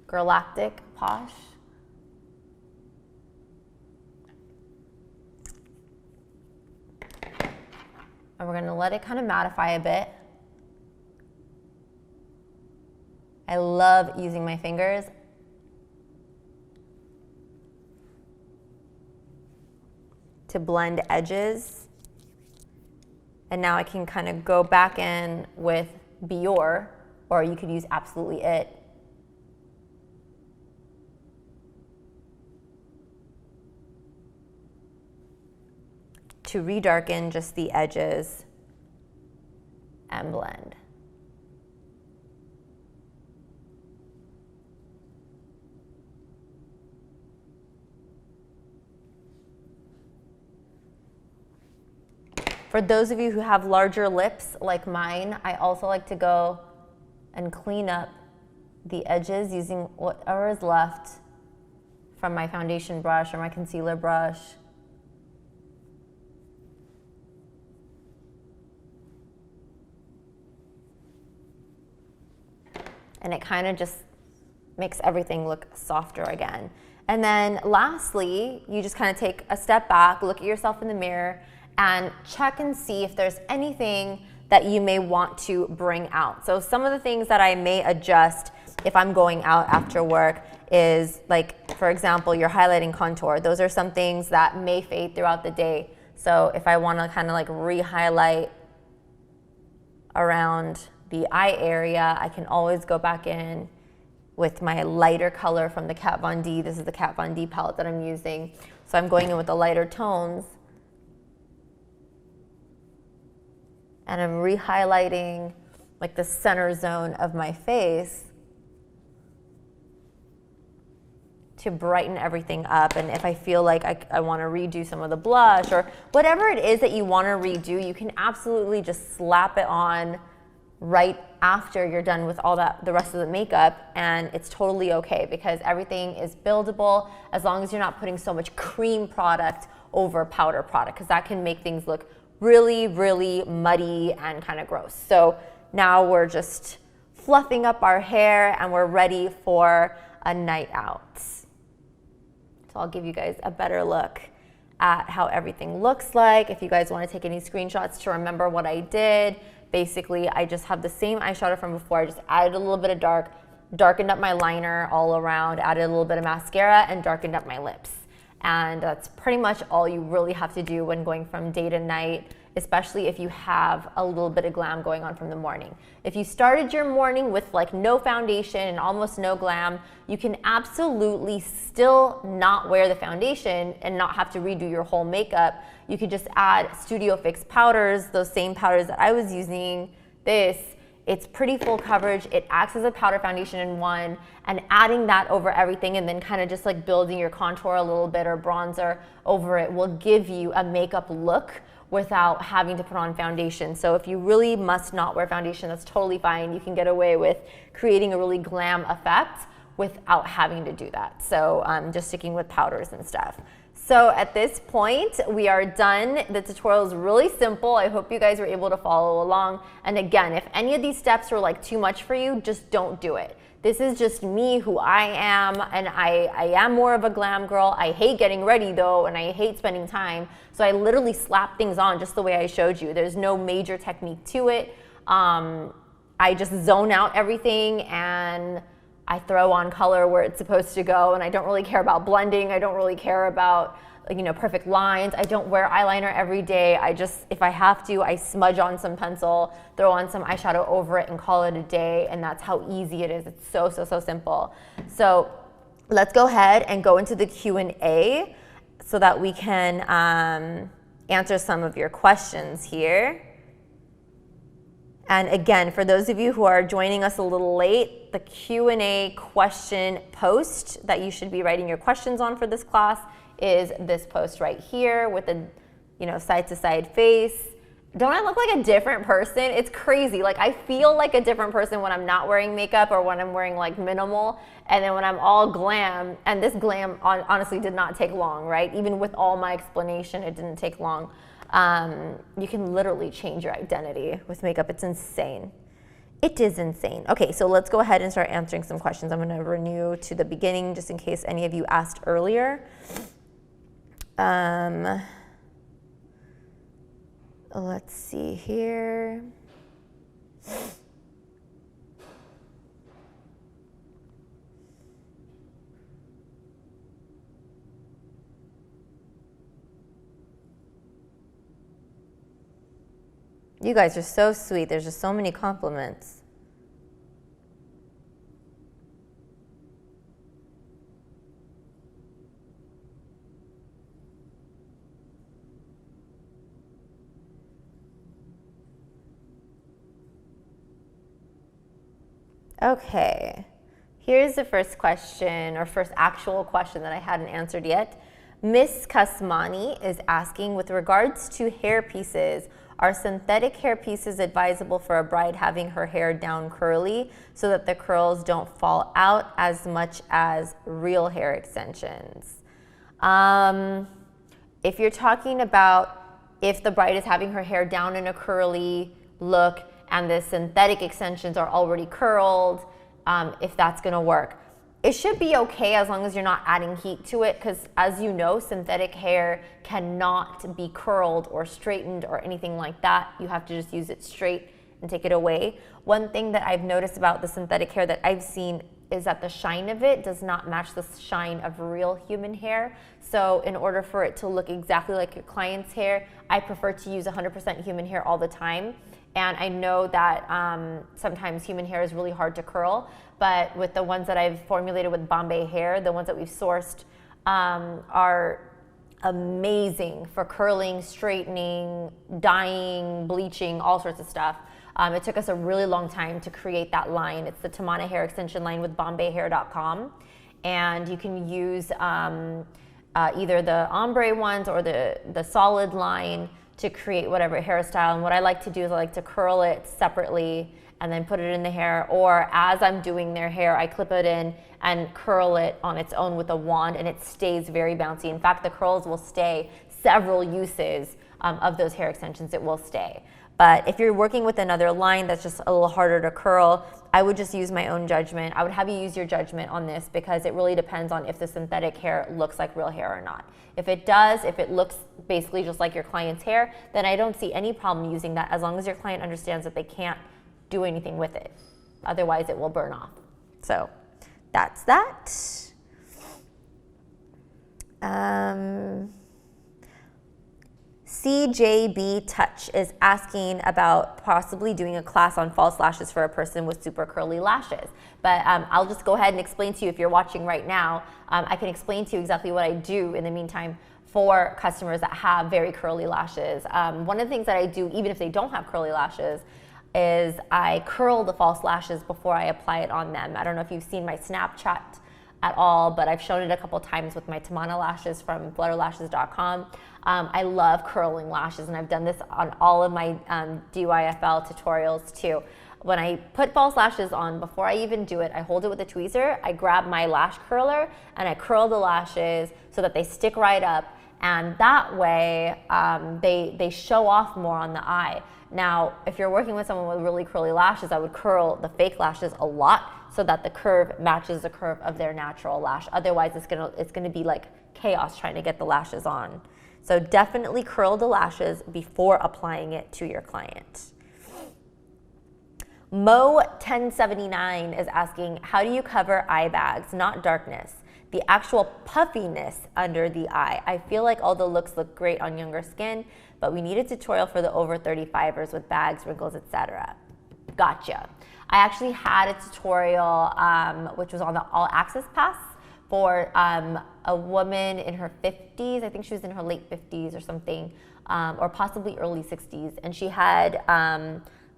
Girlactic Posh. And we're gonna let it kind of mattify a bit. I love using my fingers. To blend edges. And now I can kind of go back in with Biore, or you could use Absolutely It. To redarken just the edges and blend. For those of you who have larger lips like mine, I also like to go and clean up the edges using whatever is left from my foundation brush or my concealer brush. And it kind of just makes everything look softer again. And then lastly, you just kind of take a step back, look at yourself in the mirror, and check and see if there's anything that you may want to bring out. So some of the things that I may adjust if I'm going out after work is, like, for example, your highlighting contour. Those are some things that may fade throughout the day. So if I want to kind of like re-highlight around the eye area, I can always go back in with my lighter color from the Kat Von D. This is the Kat Von D palette that I'm using. So I'm going in with the lighter tones. And I'm re-highlighting like the center zone of my face to brighten everything up. And if I feel like I want to redo some of the blush or whatever it is that you want to redo, you can absolutely just slap it on right after you're done with all that, the rest of the makeup, and it's totally okay because everything is buildable as long as you're not putting so much cream product over powder product, because that can make things look really, really muddy and kind of gross. So now we're just fluffing up our hair and we're ready for a night out. So I'll give you guys a better look at how everything looks like. If you guys want to take any screenshots to remember what I did, basically I just have the same eyeshadow from before. I just added a little bit of darkened up my liner all around, added a little bit of mascara, and darkened up my lips. And that's pretty much all you really have to do when going from day to night, especially if you have a little bit of glam going on from the morning. If you started your morning with like no foundation and almost no glam, you can absolutely still not wear the foundation and not have to redo your whole makeup. You could just add Studio Fix powders, those same powders that I was using. It's pretty full coverage. It acts as a powder foundation in one, and adding that over everything and then kind of just like building your contour a little bit or bronzer over it will give you a makeup look without having to put on foundation. So if you really must not wear foundation, that's totally fine. You can get away with creating a really glam effect without having to do that. So just sticking with powders and stuff. So at this point, we are done. The tutorial is really simple. I hope you guys were able to follow along. And again, if any of these steps were like too much for you, just don't do it. This is just me, who I am, and I am more of a glam girl. I hate getting ready though, and I hate spending time. So I literally slap things on just the way I showed you. There's no major technique to it. I just zone out everything and I throw on color where it's supposed to go, and I don't really care about blending. I don't really care about, you know, perfect lines. I don't wear eyeliner every day. I just, if I have to, I smudge on some pencil, throw on some eyeshadow over it and call it a day, and that's how easy it is. It's so, so, so simple. So let's go ahead and go into the Q&A so that we can answer some of your questions here. And again, for those of you who are joining us a little late, the Q&A question post that you should be writing your questions on for this class is this post right here with a, you know, side-to-side face. Don't I look like a different person? It's crazy. Like, I feel like a different person when I'm not wearing makeup or when I'm wearing like minimal, and then when I'm all glam, and this glam honestly did not take long, right? Even with all my explanation, it didn't take long. You can literally change your identity with makeup. It's insane. It is insane. Okay, so let's go ahead and start answering some questions. I'm going to renew to the beginning just in case any of you asked earlier. Let's see here. You guys are so sweet. There's just so many compliments. Okay, here's the first question, or first actual question that I hadn't answered yet. Miss Kasmani is asking, with regards to hair pieces, are synthetic hair pieces advisable for a bride having her hair down curly so that the curls don't fall out as much as real hair extensions? If you're talking about if the bride is having her hair down in a curly look and the synthetic extensions are already curled, if that's gonna work. It should be okay as long as you're not adding heat to it, because as you know, synthetic hair cannot be curled or straightened or anything like that. You have to just use it straight and take it away. One thing that I've noticed about the synthetic hair that I've seen is that the shine of it does not match the shine of real human hair. So in order for it to look exactly like your client's hair, I prefer to use 100% human hair all the time. And I know that sometimes human hair is really hard to curl, but with the ones that I've formulated with Bombay Hair, the ones that we've sourced are amazing for curling, straightening, dyeing, bleaching, all sorts of stuff. It took us a really long time to create that line. It's the Tamana hair extension line with BombayHair.com. And you can use either the ombre ones or the solid line to create whatever hairstyle. And what I like to do is I like to curl it separately and then put it in the hair, or as I'm doing their hair, I clip it in and curl it on its own with a wand, and it stays very bouncy. In fact, the curls will stay several uses of those hair extensions. It will stay. But if you're working with another line that's just a little harder to curl, I would just use my own judgment. I would have you use your judgment on this, because it really depends on if the synthetic hair looks like real hair or not. If it does, if it looks basically just like your client's hair, then I don't see any problem using that, as long as your client understands that they can't do anything with it. Otherwise, it will burn off. So that's that. CJB Touch is asking about possibly doing a class on false lashes for a person with super curly lashes. But I'll just go ahead and explain to you, if you're watching right now, I can explain to you exactly what I do in the meantime for customers that have very curly lashes. One of the things that I do, even if they don't have curly lashes, is I curl the false lashes before I apply it on them. I don't know if you've seen my Snapchat at all, but I've shown it a couple times with my Tamana lashes from flutterlashes.com. I love curling lashes, and I've done this on all of my DYFL tutorials too. When I put false lashes on, before I even do it, I hold it with a tweezer, I grab my lash curler, and I curl the lashes so that they stick right up, and that way they show off more on the eye. Now, if you're working with someone with really curly lashes, I would curl the fake lashes a lot so that the curve matches the curve of their natural lash. Otherwise, it's gonna be like chaos trying to get the lashes on. So definitely curl the lashes before applying it to your client. Mo1079 is asking, how do you cover eye bags, not darkness? The actual puffiness under the eye. I feel like all the looks look great on younger skin, but we need a tutorial for the over 35ers with bags, wrinkles, etc. Gotcha. I actually had a tutorial which was on the All Access Pass for a woman in her 50s. I think she was in her late 50s or something, or possibly early 60s, and she had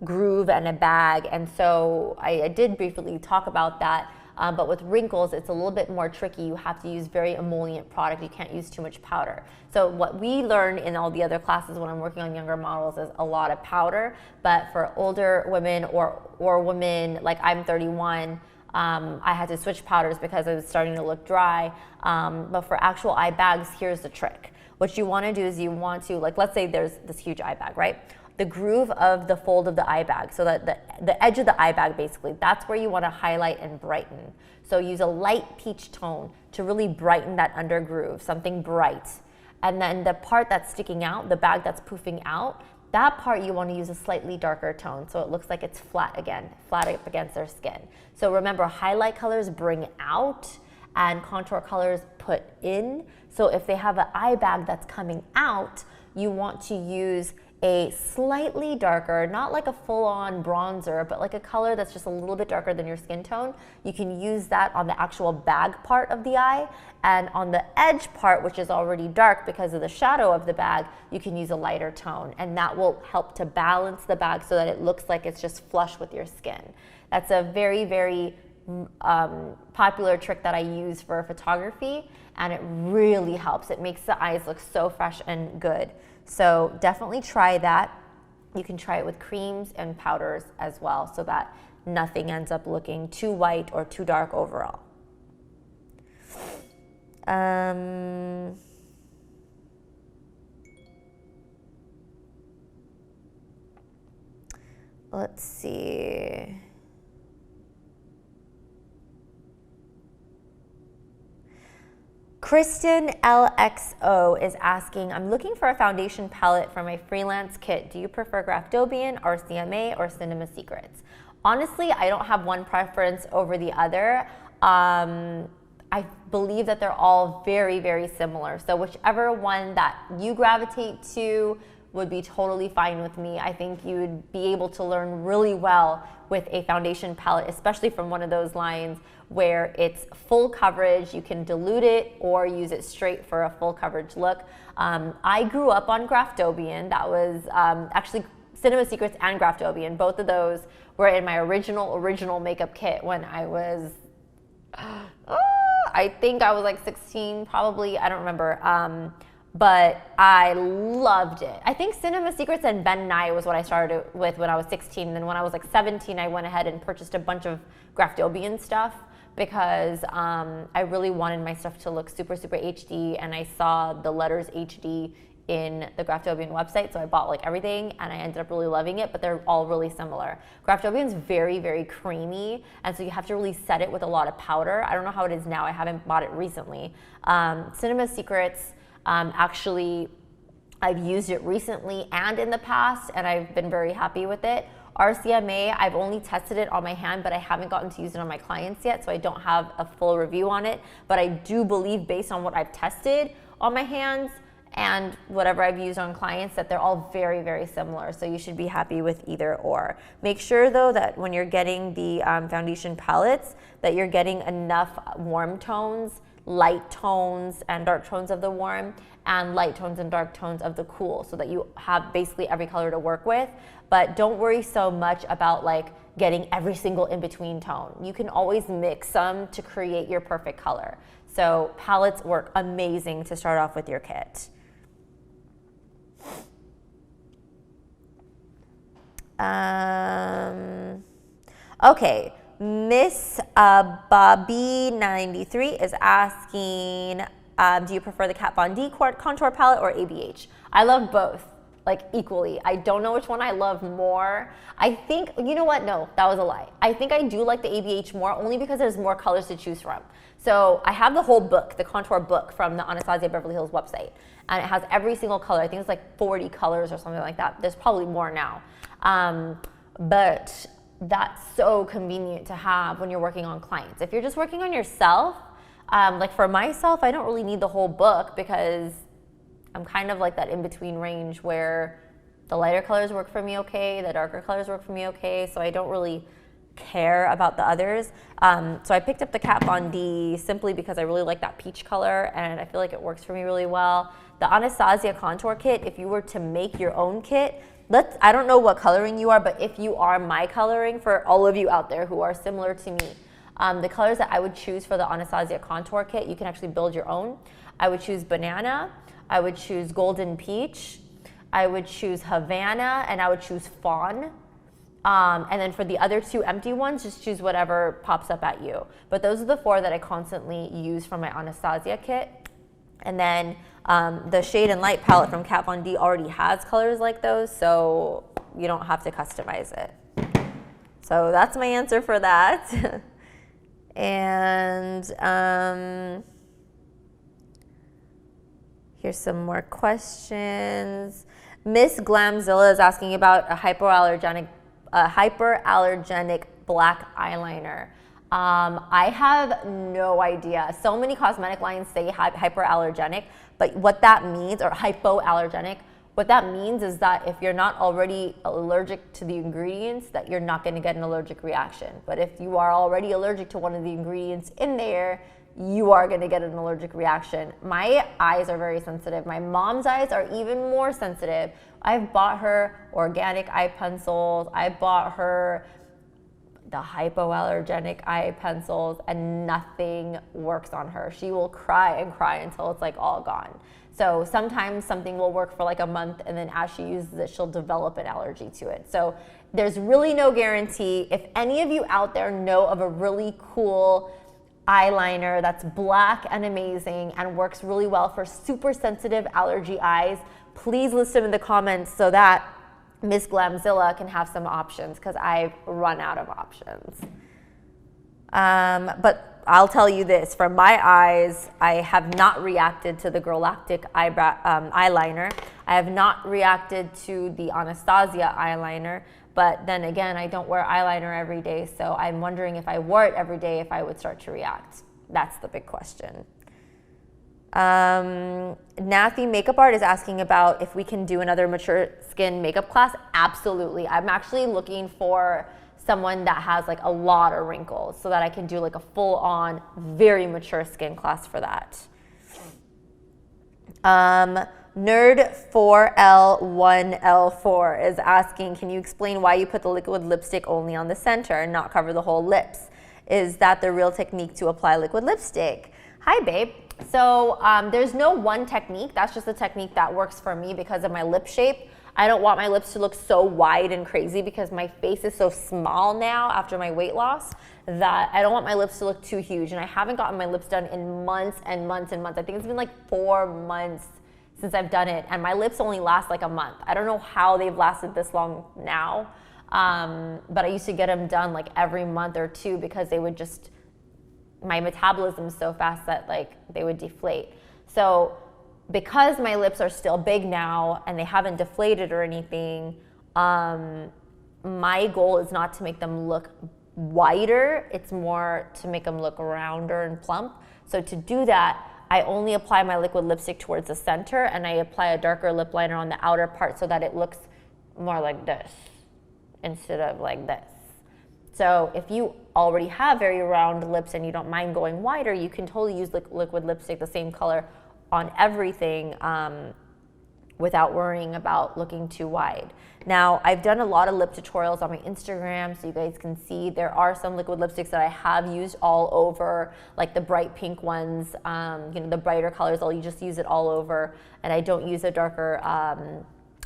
groove and a bag, and so I did briefly talk about that. But with wrinkles, it's a little bit more tricky. You have to use very emollient product. You can't use too much powder. So what we learn in all the other classes when I'm working on younger models is a lot of powder. But for older women or women, like I'm 31, I had to switch powders because it was starting to look dry. But for actual eye bags, here's the trick. What you want to do is you want to, like, let's say there's this huge eye bag, right? The groove of the fold of the eye bag, so that the edge of the eye bag, basically, that's where you want to highlight and brighten. So use a light peach tone to really brighten that under groove, something bright. And then the part that's sticking out, the bag that's poofing out, that part you want to use a slightly darker tone so it looks like it's flat again, flat up against their skin. So remember, highlight colors bring out and contour colors put in. So if they have an eye bag that's coming out, you want to use a slightly darker, not like a full-on bronzer, but like a color that's just a little bit darker than your skin tone. You can use that on the actual bag part of the eye, and on the edge part, which is already dark because of the shadow of the bag, you can use a lighter tone, and that will help to balance the bag so that it looks like it's just flush with your skin. That's a very, very popular trick that I use for photography, and it really helps. It makes the eyes look so fresh and good. So definitely try that. You can try it with creams and powders as well so that nothing ends up looking too white or too dark overall. Let's see. Kristen LXO is asking, I'm looking for a foundation palette for my freelance kit. Do you prefer Graftobian, RCMA, or Cinema Secrets? Honestly, I don't have one preference over the other. I believe that they're all very, very similar. So whichever one that you gravitate to would be totally fine with me. I think you would be able to learn really well with a foundation palette, especially from one of those lines where it's full coverage. You can dilute it or use it straight for a full coverage look. I grew up on Graftobian. That was actually Cinema Secrets and Graftobian. Both of those were in my original makeup kit when I was, I think I was like 16, probably, I don't remember. But I loved it. I think Cinema Secrets and Ben Nye was what I started with when I was 16. And then when I was like 17, I went ahead and purchased a bunch of Graftobian stuff because I really wanted my stuff to look super, super HD. And I saw the letters HD in the Graftobian website, so I bought like everything and I ended up really loving it, but they're all really similar. Graftobian's very, very creamy, and so you have to really set it with a lot of powder. I don't know how it is now, I haven't bought it recently. Cinema Secrets, actually, I've used it recently and in the past, and I've been very happy with it. RCMA, I've only tested it on my hand, but I haven't gotten to use it on my clients yet, so I don't have a full review on it. But I do believe, based on what I've tested on my hands and whatever I've used on clients, that they're all very, very similar. So you should be happy with either or. Make sure though that when you're getting the foundation palettes, that you're getting enough warm tones, light tones and dark tones of the warm, and light tones and dark tones of the cool, so that you have basically every color to work with. But don't worry so much about like getting every single in-between tone. You can always mix some to create your perfect color. So palettes work amazing to start off with your kit. Okay, Miss Bobby93 is asking, do you prefer the Kat Von D contour palette or ABH? I love both, like equally. I don't know which one I love more. I think, you know what? No, that was a lie. I think I do like the ABH more, only because there's more colors to choose from. So I have the whole book, the contour book from the Anastasia Beverly Hills website, and it has every single color. I think it's like 40 colors or something like that. There's probably more now. But that's so convenient to have when you're working on clients. If you're just working on yourself, like for myself, I don't really need the whole book because I'm kind of like that in-between range where the lighter colors work for me okay, the darker colors work for me okay, so I don't really care about the others. So I picked up the Kat Von D simply because I really like that peach color and I feel like it works for me really well. The Anastasia contour kit, if you were to make your own kit, I don't know what coloring you are, but if you are my coloring, for all of you out there who are similar to me, the colors that I would choose for the Anastasia contour kit, you can actually build your own. I would choose banana, I would choose golden peach, I would choose Havana, and I would choose fawn. And then for the other two empty ones, just choose whatever pops up at you. But those are the four that I constantly use from my Anastasia kit. And then the Shade and Light palette from Kat Von D already has colors like those, so you don't have to customize it. So that's my answer for that. And here's some more questions. Miss Glamzilla is asking about a hypoallergenic black eyeliner. I have no idea. So many cosmetic lines say hyperallergenic, but what that means, or hypoallergenic, what that means is that if you're not already allergic to the ingredients, that you're not going to get an allergic reaction. But if you are already allergic to one of the ingredients in there, you are going to get an allergic reaction. My eyes are very sensitive. My mom's eyes are even more sensitive. I've bought her organic eye pencils. I bought her the hypoallergenic eye pencils, and nothing works on her. She will cry and cry until it's like all gone. So sometimes something will work for like a month, and then as she uses it, she'll develop an allergy to it. So there's really no guarantee. If any of you out there know of a really cool eyeliner that's black and amazing and works really well for super sensitive allergy eyes, please list them in the comments so that Miss Glamzilla can have some options, because I've run out of options. But I'll tell you this, from my eyes, I have not reacted to the Girlactic eyeliner. I have not reacted to the Anastasia eyeliner, but then again, I don't wear eyeliner every day, so I'm wondering if I wore it every day, if I would start to react. That's the big question. Nathy Makeup Art is asking about if we can do another mature skin makeup class. Absolutely. I'm actually looking for someone that has like a lot of wrinkles so that I can do like a full-on, very mature skin class for that. Nerd4L1L4 is asking, can you explain why you put the liquid lipstick only on the center and not cover the whole lips? Is that the real technique to apply liquid lipstick? Hi, babe. So there's no one technique. That's just a technique that works for me because of my lip shape. I don't want my lips to look so wide and crazy because my face is so small now after my weight loss that I don't want my lips to look too huge. And I haven't gotten my lips done in months and months and months. I think it's been like 4 months since I've done it, and my lips only last like a month. I don't know how they've lasted this long now, but I used to get them done like every month or two because they would just, my metabolism's so fast that like they would deflate. So because my lips are still big now and they haven't deflated or anything, my goal is not to make them look wider, it's more to make them look rounder and plump. So to do that, I only apply my liquid lipstick towards the center, and I apply a darker lip liner on the outer part so that it looks more like this instead of like this. So if you already have very round lips and you don't mind going wider, you can totally use liquid lipstick the same color on everything without worrying about looking too wide. Now, I've done a lot of lip tutorials on my Instagram, so you guys can see there are some liquid lipsticks that I have used all over, like the bright pink ones, you know, the brighter colors, I'll just use it all over, and I don't use a darker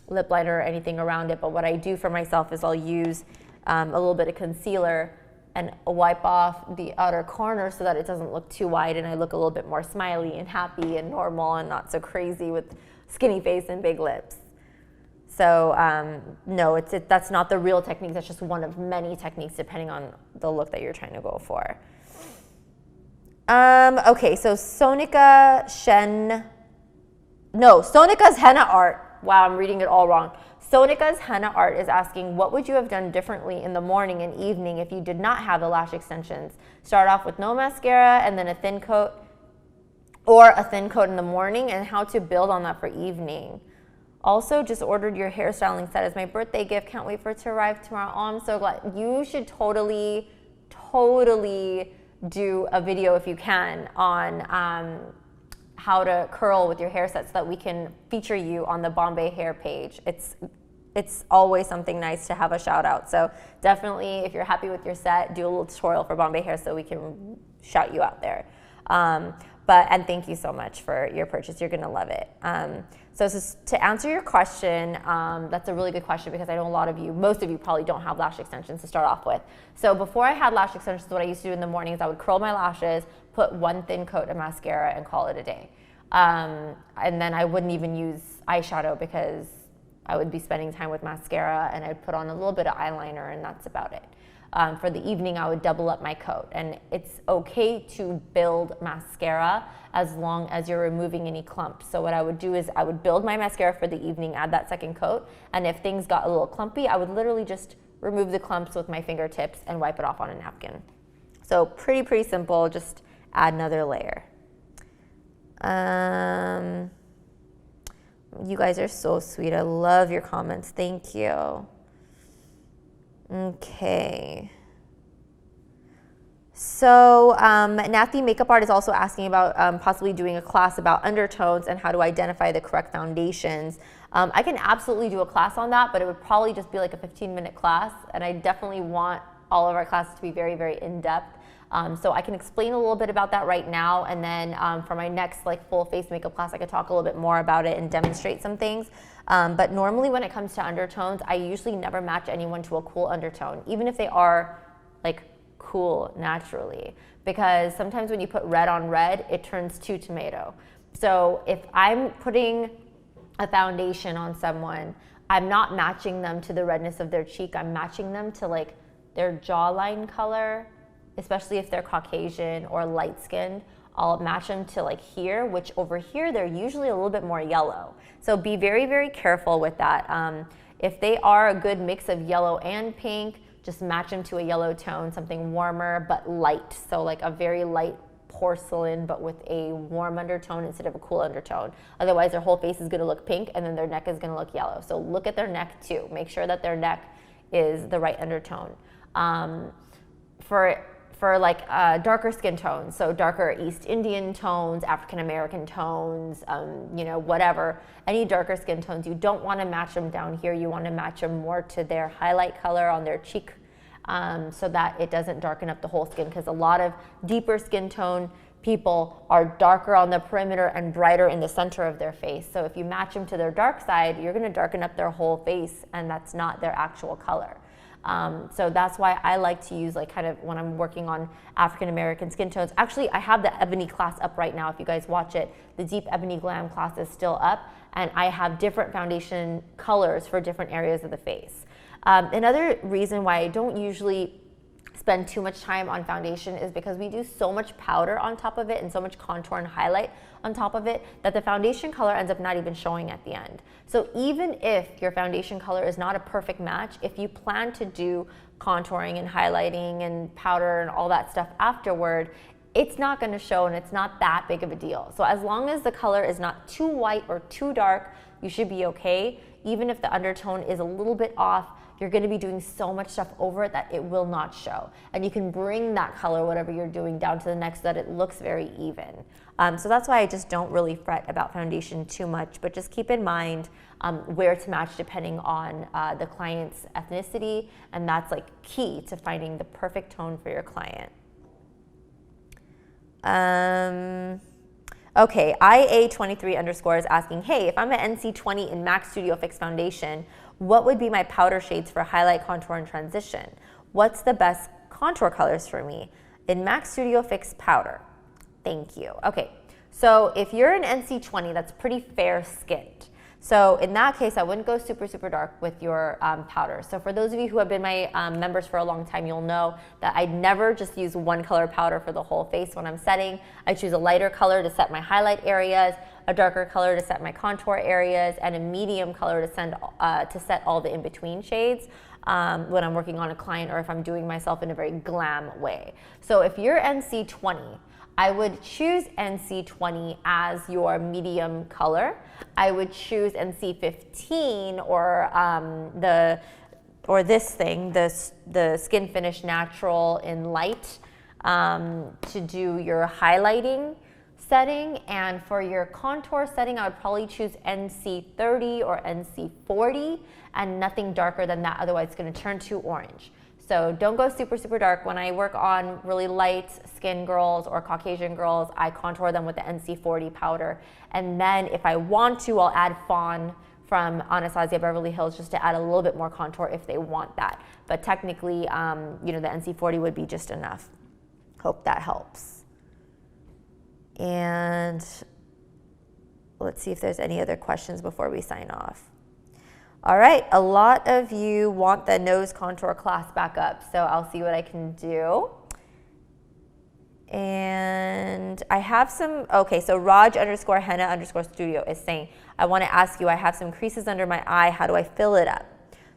lip liner or anything around it. But what I do for myself is I'll use a little bit of concealer and wipe off the outer corner so that it doesn't look too wide and I look a little bit more smiley and happy and normal and not so crazy with skinny face and big lips. So no, that's not the real technique. That's just one of many techniques depending on the look that you're trying to go for. Okay, so Sonika's Henna Art. Wow, I'm reading it all wrong. Sonika's Henna Art is asking, what would you have done differently in the morning and evening if you did not have the lash extensions? Start off with no mascara and then a thin coat, or a thin coat in the morning, and how to build on that for evening. Also, just ordered your hairstyling set as my birthday gift. Can't wait for it to arrive tomorrow. Oh, I'm so glad. You should totally do a video if you can on how to curl with your hair set so that we can feature you on the Bombay Hair page. It's always something nice to have a shout out. So definitely, if you're happy with your set, do a little tutorial for Bombay Hair so we can shout you out there. And thank you so much for your purchase. You're gonna love it. So to answer your question, that's a really good question because I know most of you probably don't have lash extensions to start off with. So before I had lash extensions, what I used to do in the morning is I would curl my lashes, put one thin coat of mascara, and call it a day. And then I wouldn't even use eyeshadow because I would be spending time with mascara, and I'd put on a little bit of eyeliner, and that's about it. For the evening, I would double up my coat. And it's okay to build mascara as long as you're removing any clumps. So what I would do is I would build my mascara for the evening, add that second coat, and if things got a little clumpy, I would literally just remove the clumps with my fingertips and wipe it off on a napkin. So pretty simple, just add another layer. You guys are so sweet. I love your comments. Thank you. Okay. So Nathy Makeup Art is also asking about possibly doing a class about undertones and how to identify the correct foundations. I can absolutely do a class on that, but it would probably just be like a 15-minute class, and I definitely want all of our classes to be very in-depth. So I can explain a little bit about that right now, and then for my next like full face makeup class, I could talk a little bit more about it and demonstrate some things. But normally when it comes to undertones, I usually never match anyone to a cool undertone, even if they are like cool naturally, because sometimes when you put red on red, it turns to tomato. So if I'm putting a foundation on someone, I'm not matching them to the redness of their cheek, I'm matching them to like their jawline color, especially if they're Caucasian or light skinned. I'll match them to like here, which over here, they're usually a little bit more yellow. So be very careful with that. If they are a good mix of yellow and pink, just match them to a yellow tone, something warmer but light. So like a very light porcelain, but with a warm undertone instead of a cool undertone. Otherwise, their whole face is gonna look pink and then their neck is gonna look yellow. So look at their neck too. Make sure that their neck is the right undertone. For like darker skin tones, so darker East Indian tones, African American tones, you know, whatever, any darker skin tones, you don't want to match them down here. You want to match them more to their highlight color on their cheek, so that it doesn't darken up the whole skin, because a lot of deeper skin tone people are darker on the perimeter and brighter in the center of their face. So if you match them to their dark side, you're going to darken up their whole face, and that's not their actual color. So that's why I like to use like kind of when I'm working on African American skin tones. Actually, I have the Ebony class up right now. If you guys watch it, the Deep Ebony Glam class is still up, and I have different foundation colors for different areas of the face. Another reason why I don't usually spend too much time on foundation is because we do so much powder on top of it and so much contour and highlight on top of it that the foundation color ends up not even showing at the end. So even if your foundation color is not a perfect match, if you plan to do contouring and highlighting and powder and all that stuff afterward, it's not going to show, and it's not that big of a deal. So as long as the color is not too white or too dark, you should be okay. Even if the undertone is a little bit off, you're going to be doing so much stuff over it that it will not show. And you can bring that color, whatever you're doing, down to the neck so that it looks very even. So that's why I just don't really fret about foundation too much, but just keep in mind where to match depending on the client's ethnicity, and that's like key to finding the perfect tone for your client. Okay, IA23_ is asking, hey, if I'm an NC20 in MAC Studio Fix foundation, what would be my powder shades for highlight, contour, and transition? What's the best contour colors for me in MAC Studio Fix powder? Thank you. Okay, so if you're an NC20, that's pretty fair skinned. So in that case, I wouldn't go super dark with your powder. So for those of you who have been my members for a long time, you'll know that I never just use one color powder for the whole face when I'm setting. I choose a lighter color to set my highlight areas, a darker color to set my contour areas, and a medium color to set all the in-between shades when I'm working on a client or if I'm doing myself in a very glam way. So if you're NC20, I would choose NC20 as your medium color. I would choose NC15 or this thing, the Skin Finish Natural in light to do your highlighting setting. And for your contour setting, I would probably choose NC30 or NC40 and nothing darker than that, otherwise it's gonna turn too orange. So don't go super dark. When I work on really light skin girls or Caucasian girls, I contour them with the NC40 powder. And then if I want to, I'll add Fawn from Anastasia Beverly Hills just to add a little bit more contour if they want that. But technically, you know, the NC40 would be just enough. Hope that helps. And let's see if there's any other questions before we sign off. All right, a lot of you want the nose contour class back up, so I'll see what I can do. And I have some, okay, so Raj_Henna_studio is saying, I want to ask you, I have some creases under my eye, how do I fill it up?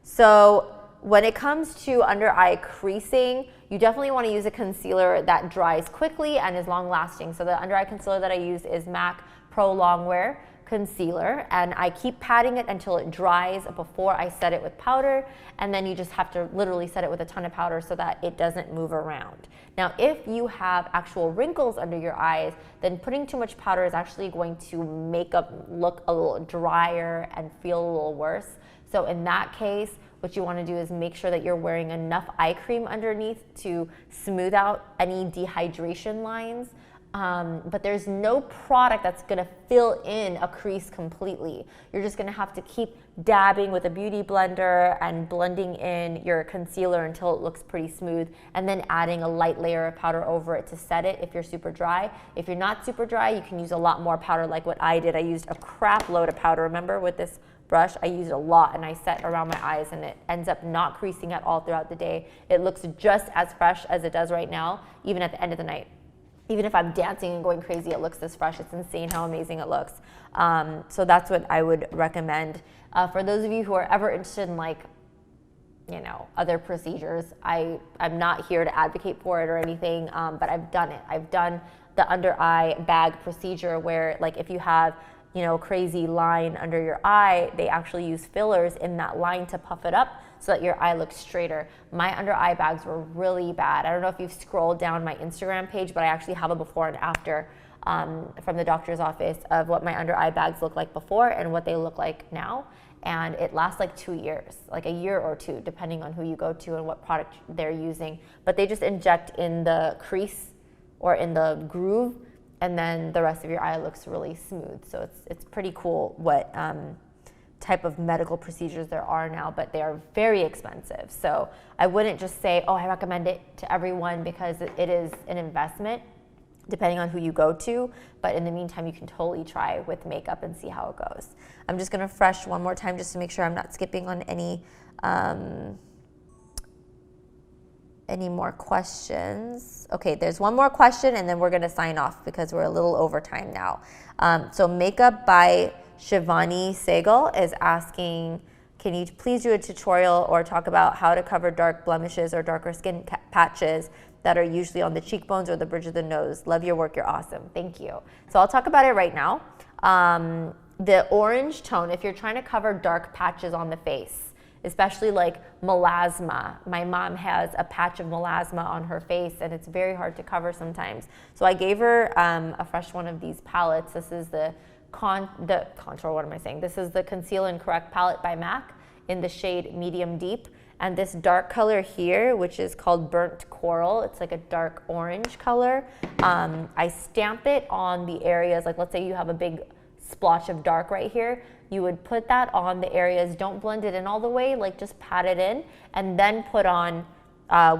So when it comes to under eye creasing, you definitely want to use a concealer that dries quickly and is long lasting. So the under eye concealer that I use is MAC Pro Longwear concealer, and I keep patting it until it dries before I set it with powder, and then you just have to literally set it with a ton of powder so that it doesn't move around. Now if you have actual wrinkles under your eyes, then putting too much powder is actually going to make up look a little drier and feel a little worse. So in that case, what you want to do is make sure that you're wearing enough eye cream underneath to smooth out any dehydration lines. But there's no product that's gonna fill in a crease completely. You're just gonna have to keep dabbing with a beauty blender and blending in your concealer until it looks pretty smooth, and then adding a light layer of powder over it to set it if you're super dry. If you're not super dry, you can use a lot more powder like what I did. I used a crap load of powder. Remember with this brush, I used a lot and I set around my eyes, and it ends up not creasing at all throughout the day. It looks just as fresh as it does right now, even at the end of the night. Even if I'm dancing and going crazy, it looks this fresh. It's insane how amazing it looks. So that's what I would recommend. For those of you who are ever interested in other procedures, I'm not here to advocate for it or anything, but I've done it. I've done the under eye bag procedure where if you have crazy line under your eye, they actually use fillers in that line to puff it up so that your eye looks straighter. My under eye bags were really bad. I don't know if you've scrolled down my Instagram page, but I actually have a before and after from the doctor's office of what my under eye bags look like before and what they look like now. And it lasts 2 years, a year or two, depending on who you go to and what product they're using. But they just inject in the crease or in the groove, and then the rest of your eye looks really smooth. So it's pretty cool what type of medical procedures there are now, but they are very expensive. So I wouldn't just say, oh, I recommend it to everyone, because it is an investment depending on who you go to. But in the meantime, you can totally try with makeup and see how it goes. I'm just gonna refresh one more time just to make sure I'm not skipping on any more questions. Okay, there's one more question and then we're gonna sign off because we're a little over time now. So Makeup by Shivani Sehgal is asking, can you please do a tutorial or talk about how to cover dark blemishes or darker skin patches that are usually on the cheekbones or the bridge of the nose? Love your work, you're awesome. Thank you. So I'll talk about it right now. The orange tone, if you're trying to cover dark patches on the face, especially melasma. My mom has a patch of melasma on her face and it's very hard to cover sometimes. So I gave her a fresh one of these palettes. This is the contour, what am I saying? This is the Conceal and Correct palette by MAC in the shade Medium Deep. And this dark color here, which is called Burnt Coral, it's a dark orange color. I stamp it on the areas, let's say you have a big splotch of dark right here, you would put that on the areas, don't blend it in all the way, just pat it in, and then put on,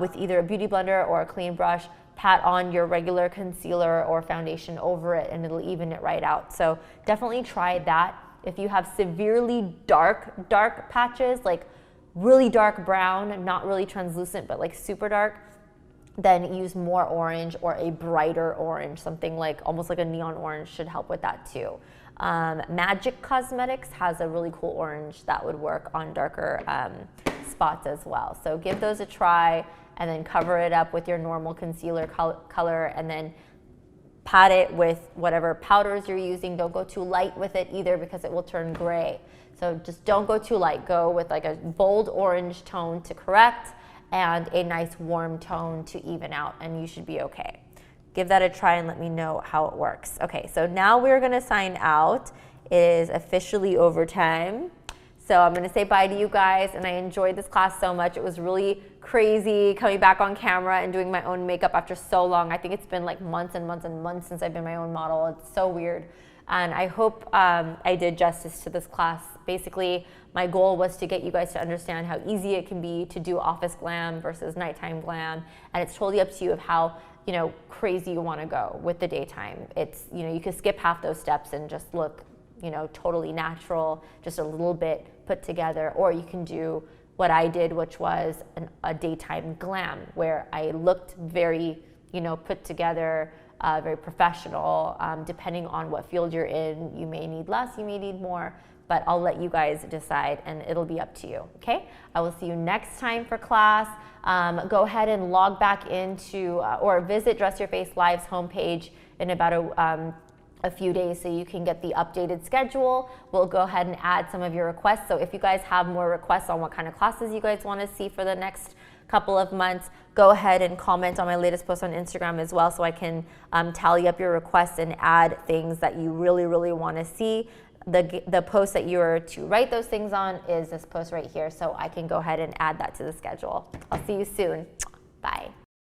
with either a beauty blender or a clean brush, pat on your regular concealer or foundation over it, and it'll even it right out. So definitely try that. If you have severely dark patches, really dark brown, not really translucent, but super dark, then use more orange or a brighter orange, something almost like a neon orange should help with that too. Magic Cosmetics has a really cool orange that would work on darker spots as well. So give those a try and then cover it up with your normal concealer color and then pat it with whatever powders you're using. Don't go too light with it either because it will turn gray. So just don't go too light. Go with a bold orange tone to correct and a nice warm tone to even out, and you should be okay. Give that a try and let me know how it works. Okay, so now we're gonna sign out. It is officially overtime. So I'm gonna say bye to you guys, and I enjoyed this class so much. It was really crazy coming back on camera and doing my own makeup after so long. I think it's been months and months and months since I've been my own model. It's so weird. And I hope I did justice to this class. Basically, my goal was to get you guys to understand how easy it can be to do office glam versus nighttime glam. And it's totally up to you of how crazy you want to go with the daytime. You could skip half those steps and just look totally natural, just a little bit put together, or you can do what I did, which was a daytime glam, where I looked very, put together, very professional. Depending on what field you're in, you may need less, you may need more, but I'll let you guys decide, and it'll be up to you, okay? I will see you next time for class. Go ahead and log back into, or visit Dress Your Face Live's homepage in about a few days so you can get the updated schedule. We'll go ahead and add some of your requests. So if you guys have more requests on what kind of classes you guys want to see for the next couple of months, go ahead and comment on my latest post on Instagram as well, so I can tally up your requests and add things that you really, really want to see. The post that you are to write those things on is this post right here, so I can go ahead and add that to the schedule. I'll see you soon. Bye.